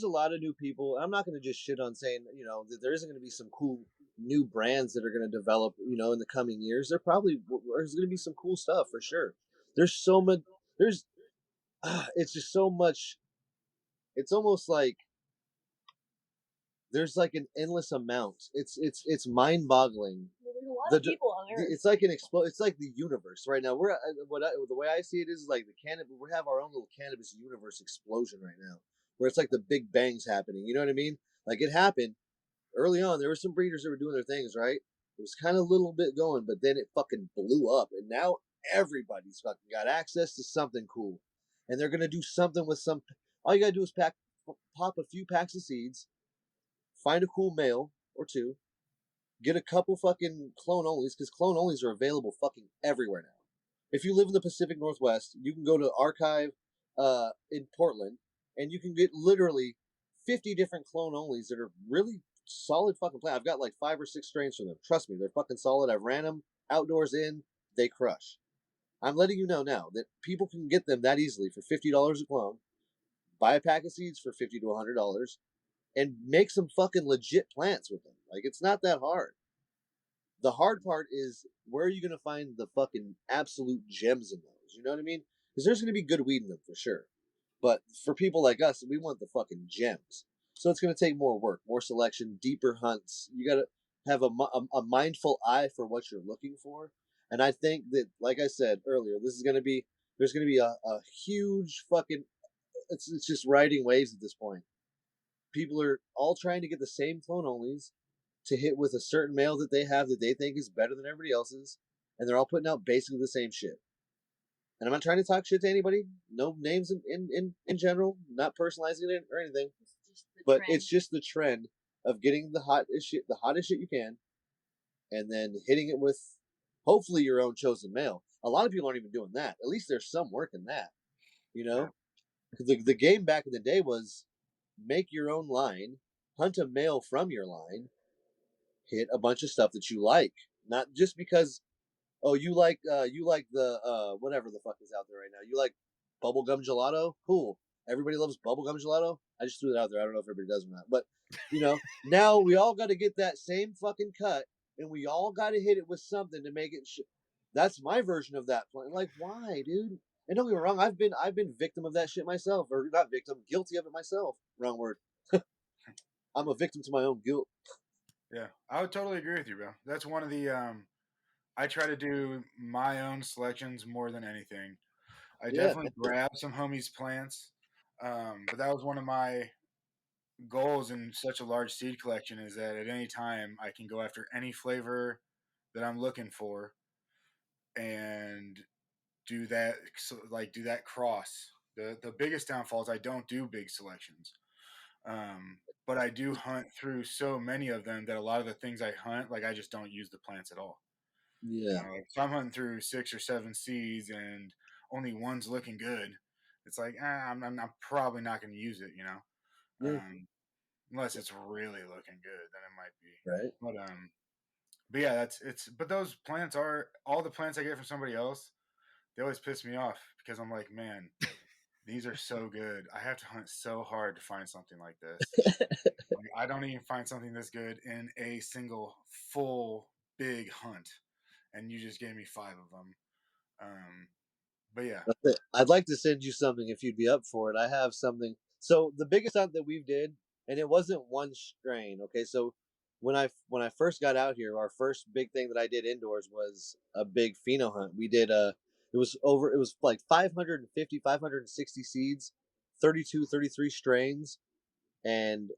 lot of new people. I'm not going to just shit on saying that there isn't going to be some cool new brands that are going to develop in the coming years. There's going to be some cool stuff for sure. There's so much. It's just so much. It's almost like there's like an endless amount. It's mind-boggling. There's a lot of people on Earth. It's like It's like the universe right now. The way I see it is like we have our own little cannabis universe explosion right now, where it's like the big bangs happening. You know what I mean? Like, it happened early on. There were some breeders that were doing their things right. It was kind of a little bit going, but then it fucking blew up, and now everybody's fucking got access to something cool, and they're gonna do something with some. All you gotta do is pack pop a few packs of seeds, find a cool male or two, get a couple fucking clone onlys, because clone onlys are available fucking everywhere now. If you live in the Pacific Northwest, you can go to Archive in Portland, and you can get literally 50 different clone onlys that are really solid fucking plants. I've got like 5 or 6 strains from them. Trust me, they're fucking solid. I've ran them outdoors in, they crush. I'm letting you know now that people can get them that easily for $50 a clone, buy a pack of seeds for $50 to $100, and make some fucking legit plants with them. Like, it's not that hard. The hard part is, where are you going to find the fucking absolute gems in those? You know what I mean? Because there's going to be good weed in them for sure. But for people like us, we want the fucking gems. So it's going to take more work, more selection, deeper hunts. You got to have a mindful eye for what you're looking for. And I think that, like I said earlier, there's going to be a huge fucking, it's just riding waves at this point. People are all trying to get the same clone onlys to hit with a certain male that they have that they think is better than everybody else's, and they're all putting out basically the same shit. And I'm not trying to talk shit to anybody. No names in general, not personalizing it or anything. But it's just the trend of getting the hottest shit you can, and then hitting it with hopefully your own chosen male. A lot of people aren't even doing that. At least there's some work in that, you know. Because the game back in the day was make your own line, hunt a male from your line, hit a bunch of stuff that you like, not just because you like the whatever the fuck is out there right now. You like bubblegum gelato? Cool. Everybody loves bubblegum gelato. I just threw that out there. I don't know if everybody does or not. But now we all got to get that same fucking cut, and we all got to hit it with something to make it that's my version of that plan. Like, why, dude? And don't get me wrong, I've been victim of that shit myself, or not victim, guilty of it myself. Wrong word. I'm a victim to my own guilt. Yeah, I would totally agree with you, bro. That's one of the I try to do my own selections more than anything. I definitely grab some homies' plants, but that was one of my goals in such a large seed collection, is that at any time I can go after any flavor that I'm looking for and do that, do that cross. The biggest downfall is I don't do big selections. But I do hunt through so many of them that a lot of the things I hunt, like, I just don't use the plants at all. Yeah. Like, if I'm hunting through 6 or 7 seeds and only one's looking good, it's like, I'm probably not going to use it, Yeah. Unless it's really looking good, then it might be. Right. But yeah, but those plants are all the plants I get from somebody else. They always piss me off because I'm like, man, these are so good. I have to hunt so hard to find something like this. Like, I don't even find something this good in a single full big hunt, and you just gave me 5 of them. But yeah, I'd like to send you something if you'd be up for it. I have something. So the biggest hunt that we've did, and it wasn't one strain. Okay, so when I first got out here, our first big thing that I did indoors was a big pheno hunt. We did it was like 550, 560 seeds, 32, 33 strains, and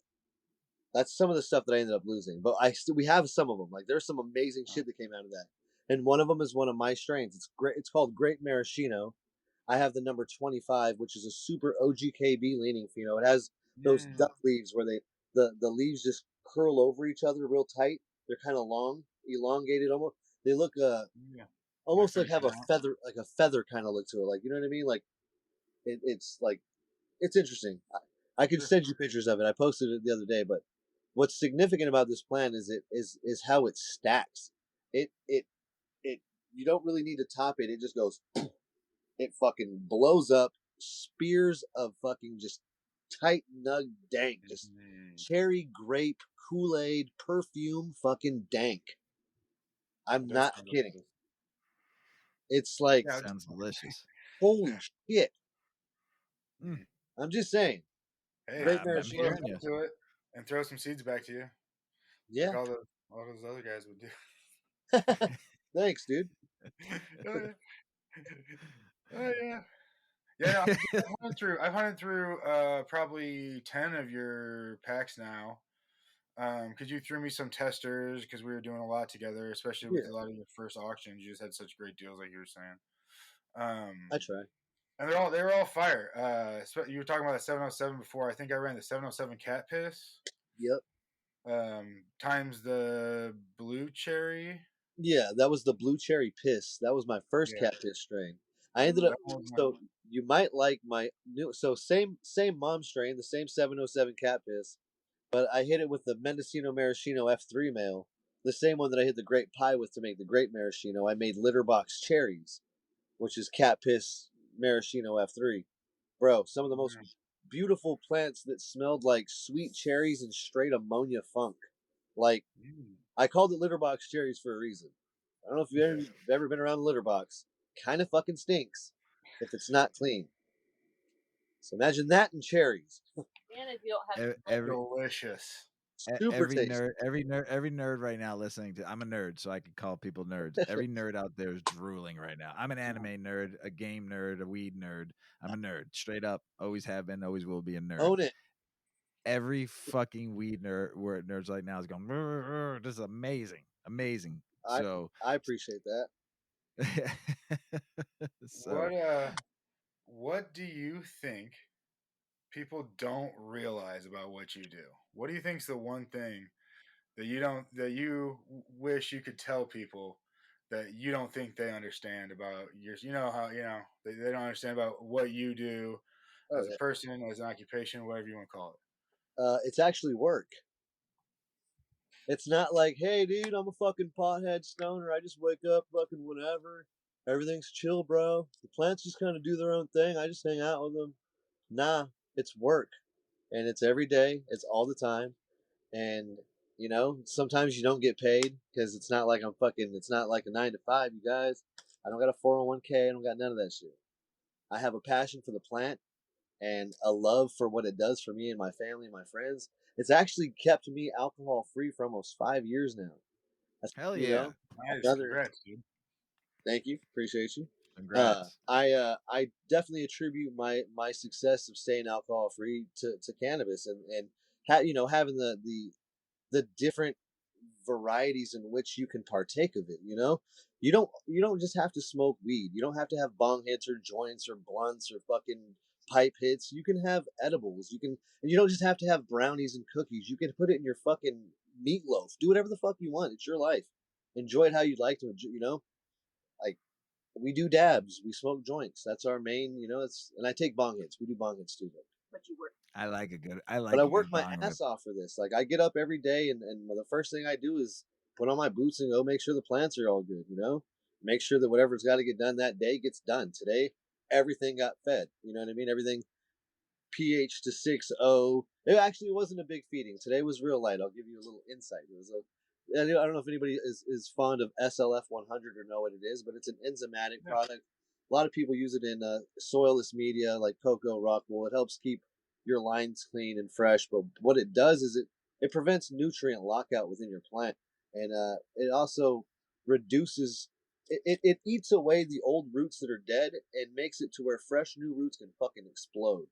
that's some of the stuff that I ended up losing. But we have some of them. Like, there's some amazing shit that came out of that. And one of them is one of my strains. It's great. It's called Great Maraschino. I have the number 25, which is a super OGKB leaning pheno. It has those duck leaves where the leaves just curl over each other real tight. They're kind of long, elongated almost. They look almost like have a feather kind of look to it. Like, you know what I mean? Like, it's like, it's interesting. I can send you pictures of it. I posted it the other day, but what's significant about this plant is how it stacks. It you don't really need to top it. It just goes. It fucking blows up, spears of fucking just tight nug dank, just cherry grape Kool-Aid perfume fucking dank. I'm not kidding. It's like, sounds delicious. Holy shit! Mm. I'm just saying. Hey, Great I'm maraschino. to it and throw some seeds back to you. Yeah, like all those other guys would do. Thanks, dude. Oh yeah. Yeah, I've hunted through probably 10 of your packs now. Because you threw me some testers because we were doing a lot together, especially with a lot of your first auctions. You just had such great deals, like you were saying. I try. And they're all fire. You were talking about the 707 before. I think I ran the 707 cat piss. Yep. Times the blue cherry. Yeah, that was the blue cherry piss. That was my first Yeah. cat piss strain. I ended up so you might like my new same mom strain, the same 707 cat piss, but I hit it with the Mendocino Maraschino F3 male, the same one that I hit the grape pie with to make the grape maraschino. I made litter box cherries, which is cat piss maraschino F3. Bro, some of the most beautiful plants that smelled like sweet cherries and straight ammonia funk. Like I called it litter box cherries for a reason. I don't know if you've ever been around a litter box. Kind of fucking stinks if it's not clean. So imagine that in cherries. And if you don't have Delicious. Super every tasty. every nerd right now listening to, I'm a nerd, so I can call people nerds. Every nerd out there is drooling right now. I'm an anime nerd, a game nerd, a weed nerd. I'm a nerd, straight up. Always have been, always will be a nerd. Own it. Every fucking weed nerds right now is going, this is amazing, amazing. So I appreciate that. so what do you think people don't realize about what you do? What do you think's the one thing that you wish you could tell people that you don't think they understand about yours? You know how they don't understand about what you do as a person, as an occupation, whatever you want to call it. It's actually work. It's not like, hey, dude, I'm a fucking pothead stoner. I just wake up fucking whenever. Everything's chill, bro. The plants just kind of do their own thing. I just hang out with them. Nah, it's work. And it's every day. It's all the time. And, sometimes you don't get paid because it's not like it's not like a 9 to 5, you guys. I don't got a 401k. I don't got none of that shit. I have a passion for the plant and a love for what it does for me and my family and my friends. It's actually kept me alcohol free for almost 5 years now. hell yeah. Nice. Congrats, dude. Thank you, appreciate you. Congrats. I definitely attribute my success of staying alcohol free to cannabis and having the different varieties in which you can partake of it. You don't just have to smoke weed. You don't have to have bong hits or joints or blunts or fucking pipe hits. You can have edibles. And you don't just have to have brownies and cookies. You can put it in your fucking meatloaf. Do whatever the fuck you want. It's your life. Enjoy it how you'd like to. Like we do dabs. We smoke joints. That's our main. And I take bong hits. We do bong hits too. But you work. I like a good. I like. But I a work good my bong ass rip. off for this. Like I get up every day, and the first thing I do is put on my boots and go make sure the plants are all good. Make sure that whatever's got to get done that day gets done. Today, everything got fed. You know what I mean? Everything pH to 6.0. It actually wasn't a big feeding. Today was real light. I'll give you a little insight. I don't know if anybody is fond of SLF 100 or know what it is, but it's an enzymatic product. A lot of people use it in soilless media like cocoa, rock wool. It helps keep your lines clean and fresh. But what it does is it prevents nutrient lockout within your plant, and it also reduces. It eats away the old roots that are dead and makes it to where fresh new roots can fucking explode.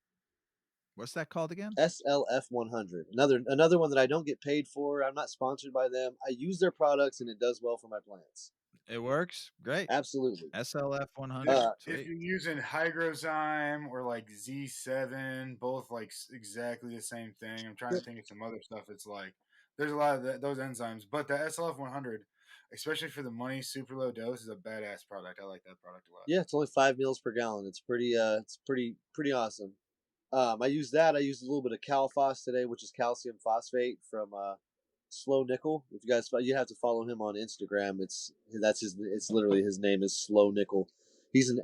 What's that called again? SLF 100. Another one that I don't get paid for. I'm not sponsored by them. I use their products and it does well for my plants. It works great. Absolutely. SLF 100. If you're using Hygrozyme or like Z7, both like exactly the same thing. I'm trying to think of some other stuff. It's like there's a lot of those enzymes, but the SLF 100, especially for the money, super low dose, is a badass product. I like that product a lot. Yeah, it's only 5 mils per gallon. It's pretty awesome. I use that. I used a little bit of Calphos today, which is calcium phosphate from Slow Nickel. If you guys, you have to follow him on Instagram. It's literally his name is Slow Nickel. He's an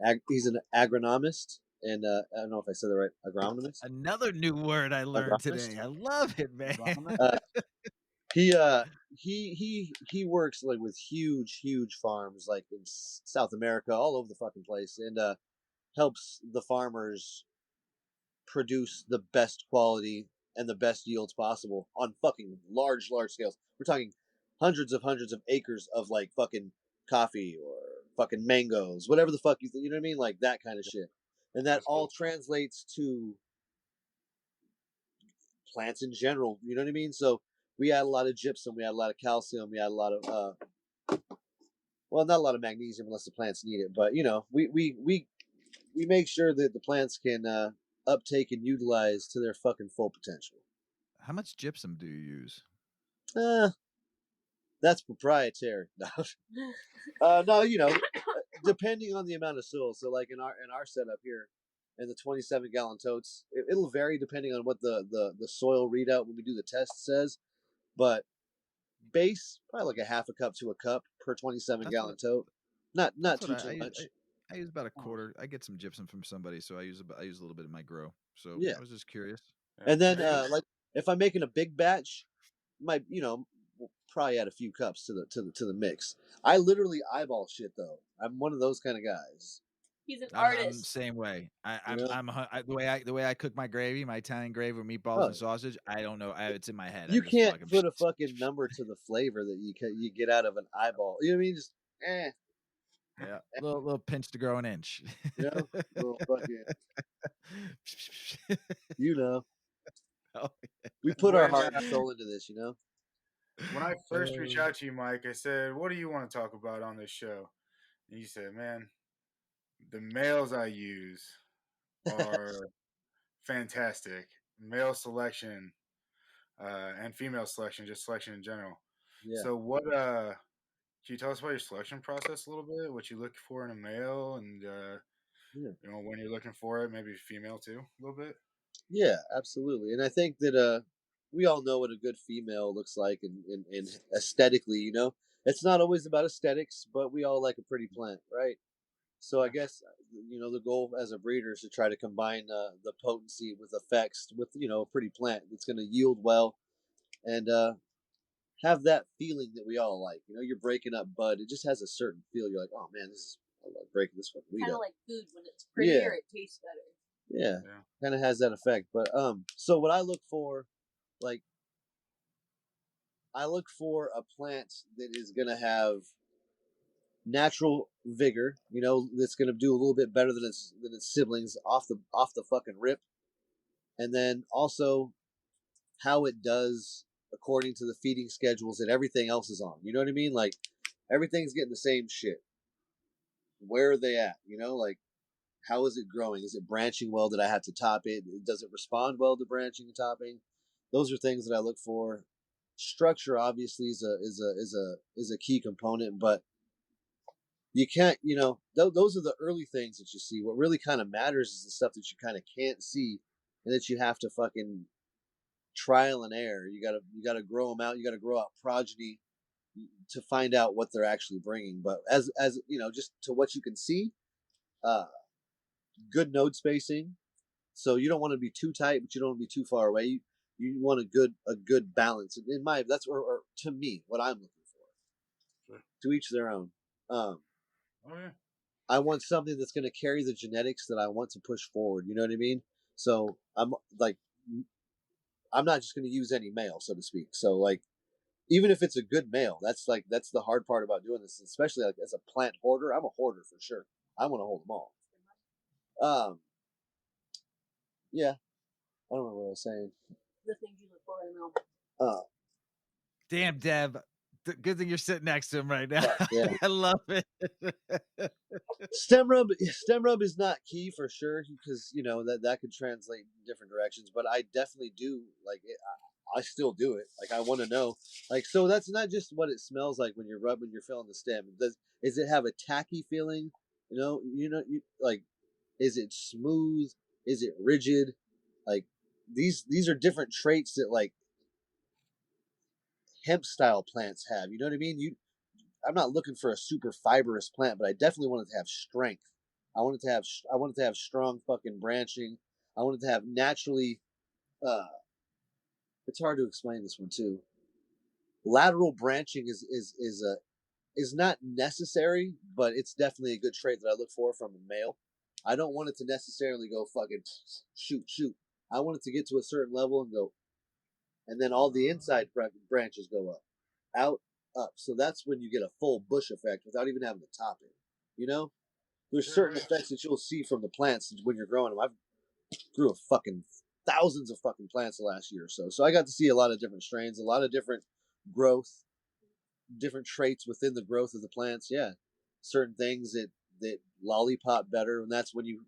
agronomist, and I don't know if I said that right. Agronomist. Another new word I learned today. I love it, man. He works like with huge farms like in South America, all over the fucking place, and helps the farmers produce the best quality and the best yields possible on fucking large scales. We're talking hundreds of acres of like fucking coffee or fucking mangoes, whatever the fuck you know what I mean, like that kind of shit. And that all translates to plants in general, you know what I mean? So we add a lot of gypsum, we add a lot of calcium, we add a lot of well, not a lot of magnesium unless the plants need it, but we we make sure that the plants can uptake and utilize to their fucking full potential. How much gypsum do you use? That's proprietary. No, depending on the amount of soil. So like in our setup here, in the 27-gallon totes, it'll vary depending on what the soil readout when we do the test says. But base probably like a half a cup to a cup per 27-gallon tote. Not too much. I use about a quarter. I get some gypsum from somebody, so I use a little bit in my grow. So Yeah. I was just curious. And then like if I'm making a big batch, we'll probably add a few cups to the mix. I literally eyeball shit though. I'm one of those kind of guys. He's an artist. I'm the same way. The way I cook my gravy, my Italian gravy with meatballs and sausage. I don't know. It's in my head. You can't put a fucking number to the flavor that you get out of an eyeball. You know what I mean? Just Yeah, little pinch to grow an inch. Little fucking. Oh, yeah. We put our heart and soul into this. When I first reached out to you, Mike, I said, "What do you want to talk about on this show?" And you said, "Man, the males I use are fantastic. Male selection and female selection, just selection in general." Yeah. So what can you tell us about your selection process a little bit? What you look for in a male and when you're looking for it, maybe female too, a little bit? Yeah, absolutely. And I think that we all know what a good female looks like and aesthetically, It's not always about aesthetics, but we all like a pretty plant, right? So I guess the goal as a breeder is to try to combine the potency with effects with a pretty plant that's going to yield well and have that feeling that we all like. You're breaking up bud; it just has a certain feel. You're like, oh man, I like breaking this fucking weed up. Kind of like food when it's prettier, it tastes better. Yeah. Kind of has that effect. But so what I look for, I look for a plant that is going to have natural vigor, that's going to do a little bit better than its siblings off the fucking rip, and then also how it does according to the feeding schedules that everything else is on. You know what I mean? Like everything's getting the same shit. Where are they at? How is it growing? Is it branching well? Did I have to top it? Does it respond well to branching and topping? Those are things that I look for. Structure obviously is a key component, but you can't, those are the early things that you see. What really kind of matters is the stuff that you kind of can't see and that you have to fucking trial and error. You gotta grow them out. You gotta grow out progeny to find out what they're actually bringing. But as just to what you can see, good node spacing. So you don't want to be too tight, but you don't want to be too far away. You want a good balance. That's or to me what I'm looking for. Sure. To each their own. I want something that's going to carry the genetics that I want to push forward. You know what I mean? So I'm not just going to use any male, so to speak. So even if it's a good male, that's the hard part about doing this, especially as a plant hoarder. I'm a hoarder for sure. I want to hold them all. Yeah. I don't remember what I was saying. The things you look for in a male. Damn, Deb. Good thing you're sitting next to him right now. Yeah. I love it. Stem rub is not key for sure because that could translate in different directions. But I definitely do like it. I still do it. I want to know. So that's not just what it smells like when you're feeling the stem. Is it have a tacky feeling? Is it smooth? Is it rigid? These are different traits that hemp style plants have. You know what I mean? I'm not looking for a super fibrous plant, but I definitely want it to have strength. I want it to have strong fucking branching. I want it to have naturally. It's hard to explain this one too. Lateral branching is not necessary, but it's definitely a good trait that I look for from a male. I don't want it to necessarily go fucking shoot. I want it to get to a certain level and go, and then all the inside branches go up, out, up. So that's when you get a full bush effect without even having to top it. There's certain effects that you'll see from the plants when you're growing them. I've grew fucking thousands of fucking plants the last year or so. So I got to see a lot of different strains, a lot of different growth, different traits within the growth of the plants. Yeah. Certain things that lollipop better. And that's when you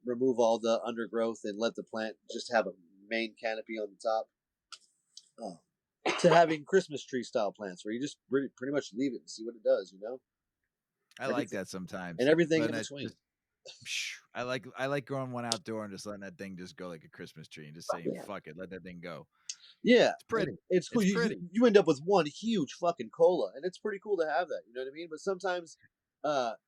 remove all the undergrowth and let the plant just have a main canopy on the top. To having Christmas tree style plants where you just pretty much leave it and see what it does, you know? I like that sometimes. And everything in Letting it between. I like growing one outdoor and just letting that thing just go like a Christmas tree and just saying, fuck it, let that thing go. Yeah. It's pretty. It's cool. It's pretty. You end up with one huge fucking cola, and it's pretty cool to have that. You know what I mean? But sometimes,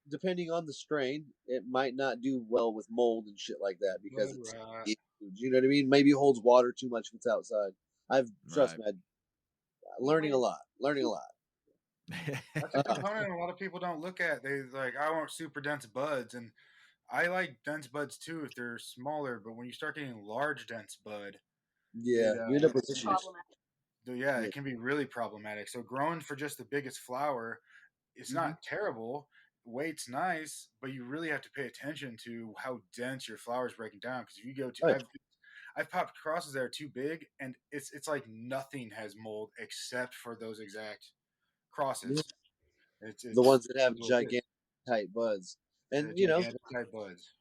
depending on the strain, it might not do well with mold and shit like that because it's huge. You know what I mean? Maybe it holds water too much if it's outside. Trust me, learning a lot. That's a component a lot of people don't look at. They like, I want super dense buds, and I like dense buds too if they're smaller. But when you start getting large dense bud, you end up with issues. Yeah, it can be really problematic. So growing for just the biggest flower, it's not terrible. Weight's nice, but you really have to pay attention to how dense your flower is breaking down. Because if you go to, I've popped crosses that are too big, and it's like nothing has mold except for those exact crosses. It's the ones that have gigantic tight buds, and you know, tight buds.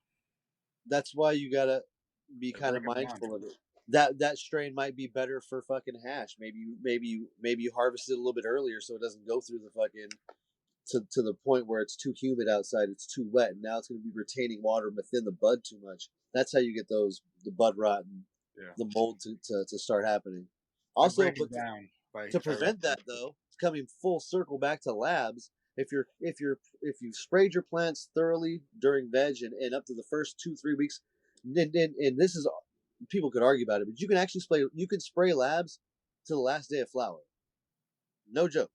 That's why you gotta be kind of mindful of it. That strain might be better for fucking hash. Maybe you harvest it a little bit earlier so it doesn't go through the fucking to the point where it's too humid outside, it's too wet, and now it's going to be retaining water within the bud too much. That's how you get the bud rot and the mold to start happening. Also, to prevent that though, coming full circle back to labs. If you've sprayed your plants thoroughly during veg and up to the first 2-3 weeks, and this is, people could argue about it, but you can spray labs to the last day of flower. No joke.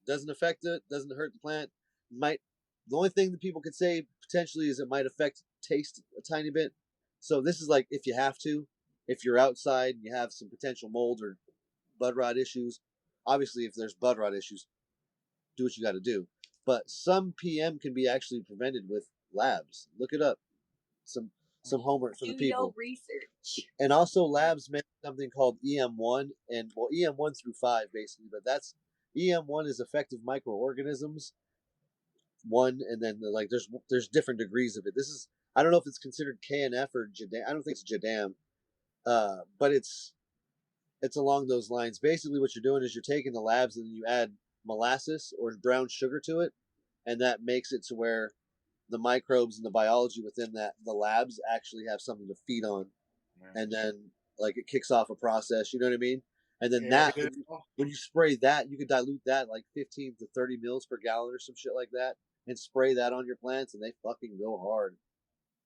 Doesn't affect it. Doesn't hurt the plant. The only thing that people could say potentially is it might affect taste a tiny bit. So this is like if you have to, if you're outside and you have some potential mold or bud rot issues. Obviously, if there's bud rot issues, do what you got to do. But some PM can be actually prevented with labs. Look it up. Some homework for the people. Research. And also, labs make something called EM1, and EM1 through 5 basically. But that's EM1 is effective microorganisms. One, and then like there's different degrees of it. This is, I don't know if it's considered KNF or JADAM. I don't think it's JADAM, but it's along those lines. Basically, what you're doing is you're taking the labs and you add molasses or brown sugar to it, and that makes it to where the microbes and the biology within the labs actually have something to feed on, and then like it kicks off a process. You know what I mean? And then when you spray that, you can dilute that like 15 to 30 mils per gallon or some shit like that, and spray that on your plants, and they fucking go hard.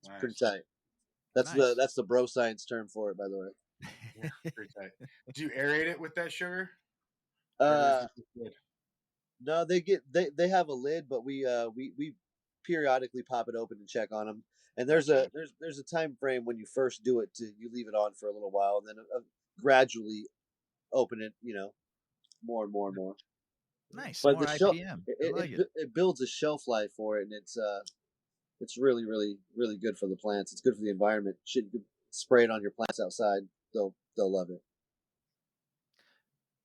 It's pretty tight. That's the bro science term for it, by the way. Yeah, pretty tight. Do you aerate it with that sugar? No, they have a lid, but we periodically pop it open and check on them. And there's a time frame when you first do it you leave it on for a little while, and then gradually open it, more and more and more. Nice, but more IPM. It builds a shelf life for it, and it's really, really, really good for the plants. It's good for the environment. You could spray it on your plants outside. They'll love it.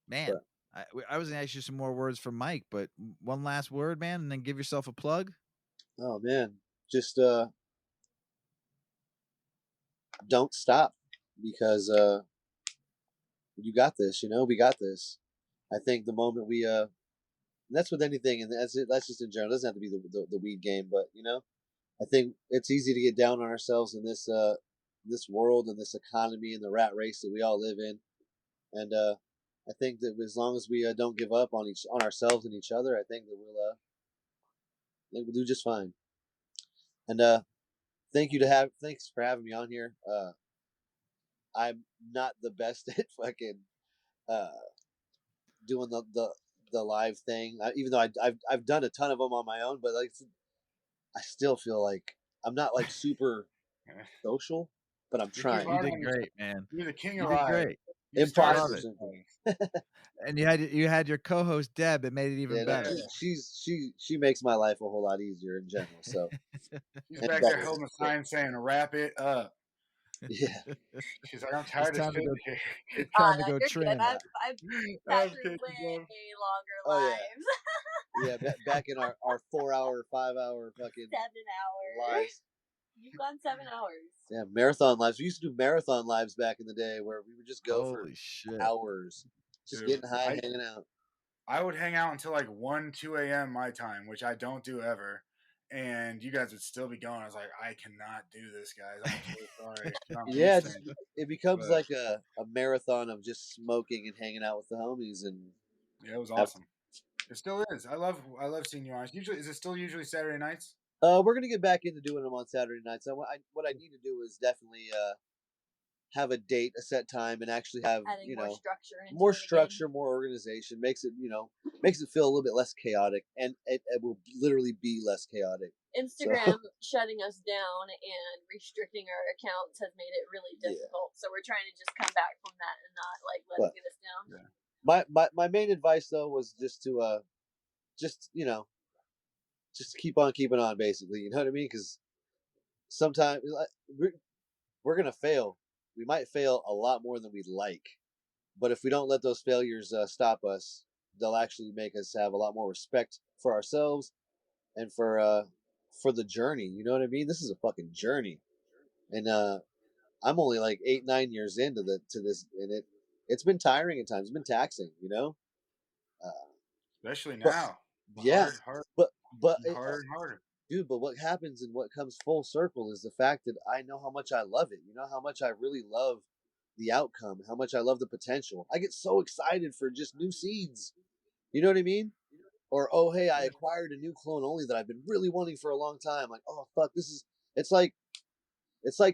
Man, I was gonna ask you some more words from Mike, but one last word, man, and then give yourself a plug. Oh man, just don't stop, because you got this. We got this. I think the moment we that's with anything, and that's just in general. It doesn't have to be the weed game, but I think it's easy to get down on ourselves in this world and this economy and the rat race that we all live in, and I think that as long as we don't give up on ourselves and each other, I think that we'll do just fine. And thanks for having me on here. I'm not the best at fucking doing the live thing, even though I've done a ton of them on my own, but like I still feel like I'm not like super social, but I'm trying. You did great, man. You're the king of live. Great. Imposter. And you had your co-host Deb. It made it even better. She makes my life a whole lot easier in general. So she's back there holding a sign saying "Wrap it up." Yeah. She's like, I'm tired of sitting here. It's time to go trim. I've had way longer lives. Yeah, back in our 4-hour, 5-hour fucking 7-hour lives. You've gone 7 hours. Yeah, marathon lives. We used to do marathon lives back in the day where we would just go for Holy shit. hours, just Dude, getting high, hanging out. I would hang out until like 1, 2 a.m. my time, which I don't do ever. And you guys would still be going. I was like, I cannot do this, guys. I'm so sorry. I'm Yeah, these things. it becomes But- like a marathon of just smoking and hanging out with the homies, and Yeah, it was awesome. It still is. I love seeing you on. Usually, is it still usually Saturday nights? we're gonna get back into doing them on Saturday nights. What I need to do is definitely have a date, a set time, and actually have Adding more structure. Into more it again. structure, more organization. Makes it feel a little bit less chaotic, and it will literally be less chaotic. Instagram shutting us down and restricting our accounts has made it really difficult. So we're trying to just come back from that and not like let it get us down. Yeah. My main advice though was just to just keep on keeping on, basically. You know what I mean? Because sometimes we're gonna fail. We might fail a lot more than we'd like, but if we don't let those failures stop us, they'll actually make us have a lot more respect for ourselves and for the journey. You know what I mean? This is a fucking journey, and I'm only like 8-9 years into this, and it's been tiring at times. It's been taxing, Especially now. Hard, but harder and harder. Dude, but what happens and what comes full circle is the fact that I know how much I love it. You know how much I really love the outcome, how much I love the potential. I get so excited for just new seeds. You know what I mean? Or, oh, hey, I acquired a new clone only that I've been really wanting for a long time. Like, oh, fuck, it's like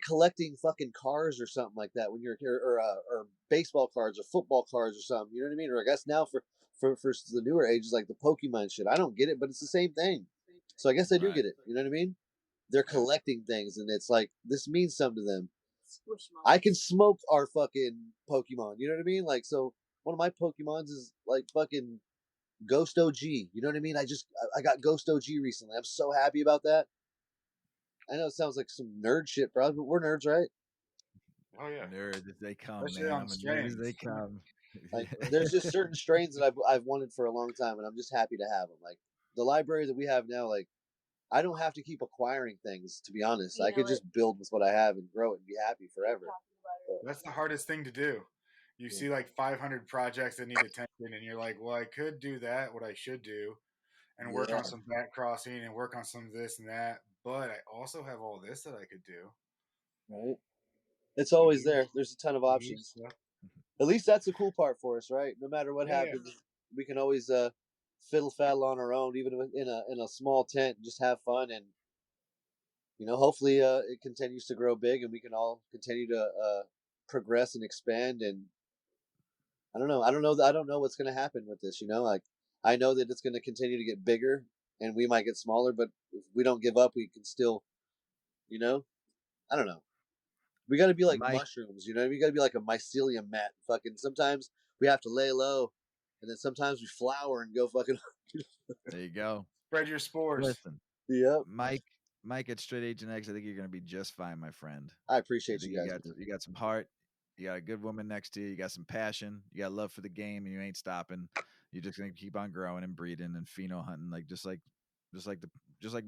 collecting fucking cars or something like that when you're, or baseball cards or football cards or something. You know what I mean? Or I guess now for the newer ages, like the Pokemon shit. I don't get it, but it's the same thing. So I guess I do get it. You know what I mean? They're collecting things, and it's like, this means something to them. I can smoke our fucking Pokemon. You know what I mean? Like, so one of my Pokemons is like fucking Ghost OG. You know what I mean? I got Ghost OG recently. I'm so happy about that. I know it sounds like some nerd shit, bro, but we're nerds, right? Oh yeah, nerds as they come, especially man. on I'm a nerd as they come. Like, there's just certain strains that I've wanted for a long time, and I'm just happy to have them. Like the library that we have now, like I don't have to keep acquiring things. To be honest, I could just build with what I have and grow it and be happy forever. That's the hardest thing to do. You see like 500 projects that need attention, and you're like, well, I could do that, what I should do, and work on some back crossing and work on some of this and that. But I also have all this that I could do. Right. It's always there. There's a ton of options. At least that's the cool part for us, right? No matter what happens, we can always fiddle faddle on our own, even in a small tent, and just have fun, and hopefully it continues to grow big, and we can all continue to progress and expand. And I don't know. I don't know what's going to happen with this. Like I know that it's going to continue to get bigger, and we might get smaller, but if we don't give up, we can still, I don't know. We got to be like mushrooms, We got to be like a mycelium mat. Fucking sometimes we have to lay low, and then sometimes we flower and go fucking. There you go. Spread your spores. Listen, yep. Mike at Straight Agent X, I think you're going to be just fine, my friend. I appreciate you guys. You got some heart. You got a good woman next to you. You got some passion. You got love for the game, and you ain't stopping. You're just going to keep on growing and breeding and pheno hunting, just like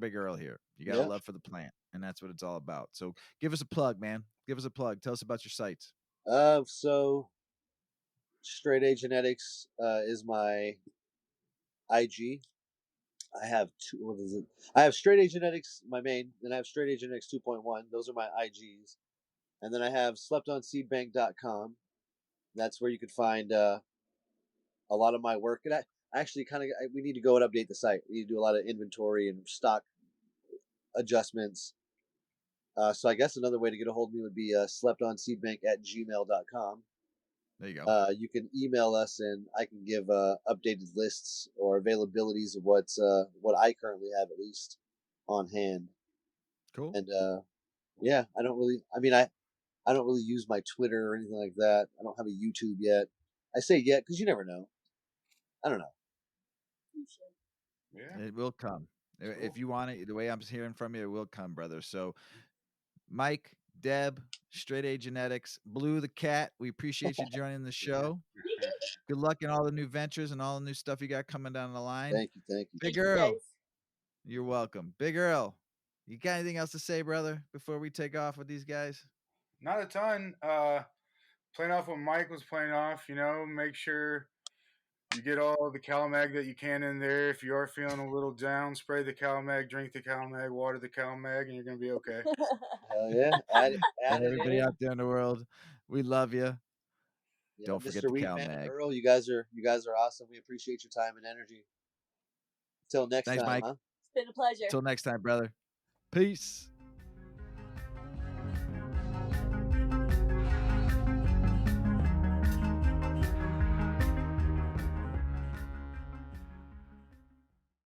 Big Earl here. You got a love for the plant, and that's what it's all about. So give us a plug, man. Give us a plug. Tell us about your sites. So Straight A Genetics is my IG. I have two. What is it? I have Straight A Genetics, my main, then I have Straight A Genetics 2.1. Those are my IGs, and then I have SleptOnSeedbank.com. That's where you could find a lot of my work. And I actually we need to go and update the site. We need to do a lot of inventory and stock adjustments. So I guess another way to get a hold of me would be sleptonseedbank@gmail.com. There you go. You can email us, and I can give updated lists or availabilities of what I currently have at least on hand. Cool. And yeah, I don't really. I mean, I don't really use my Twitter or anything like that. I don't have a YouTube yet. I say yet because you never know. I don't know. Yeah, it will come. Cool. If you want it, the way I'm hearing from you, it will come, brother. So, Mike, Deb, Straight A Genetics, Blue the cat, we appreciate you joining the show. Good luck in all the new ventures and all the new stuff you got coming down the line. Thank you. Big Earl, you're welcome. Big Earl, You got anything else to say, brother, before we take off with these guys? Not a ton. Playing off what Mike was playing off, make sure you get all the CalMag that you can in there. If you are feeling a little down, spray the CalMag, drink the CalMag, water the CalMag, and you're going to be okay. Hell yeah. Add And it everybody in. out there in the world, we love you. Yeah, Don't forget Mr. the Weed Cal Man and Mag. Earl, you guys are awesome. We appreciate your time and energy. Till next Thanks, time, Mike. huh? It's been a pleasure. Till next time, brother. Peace.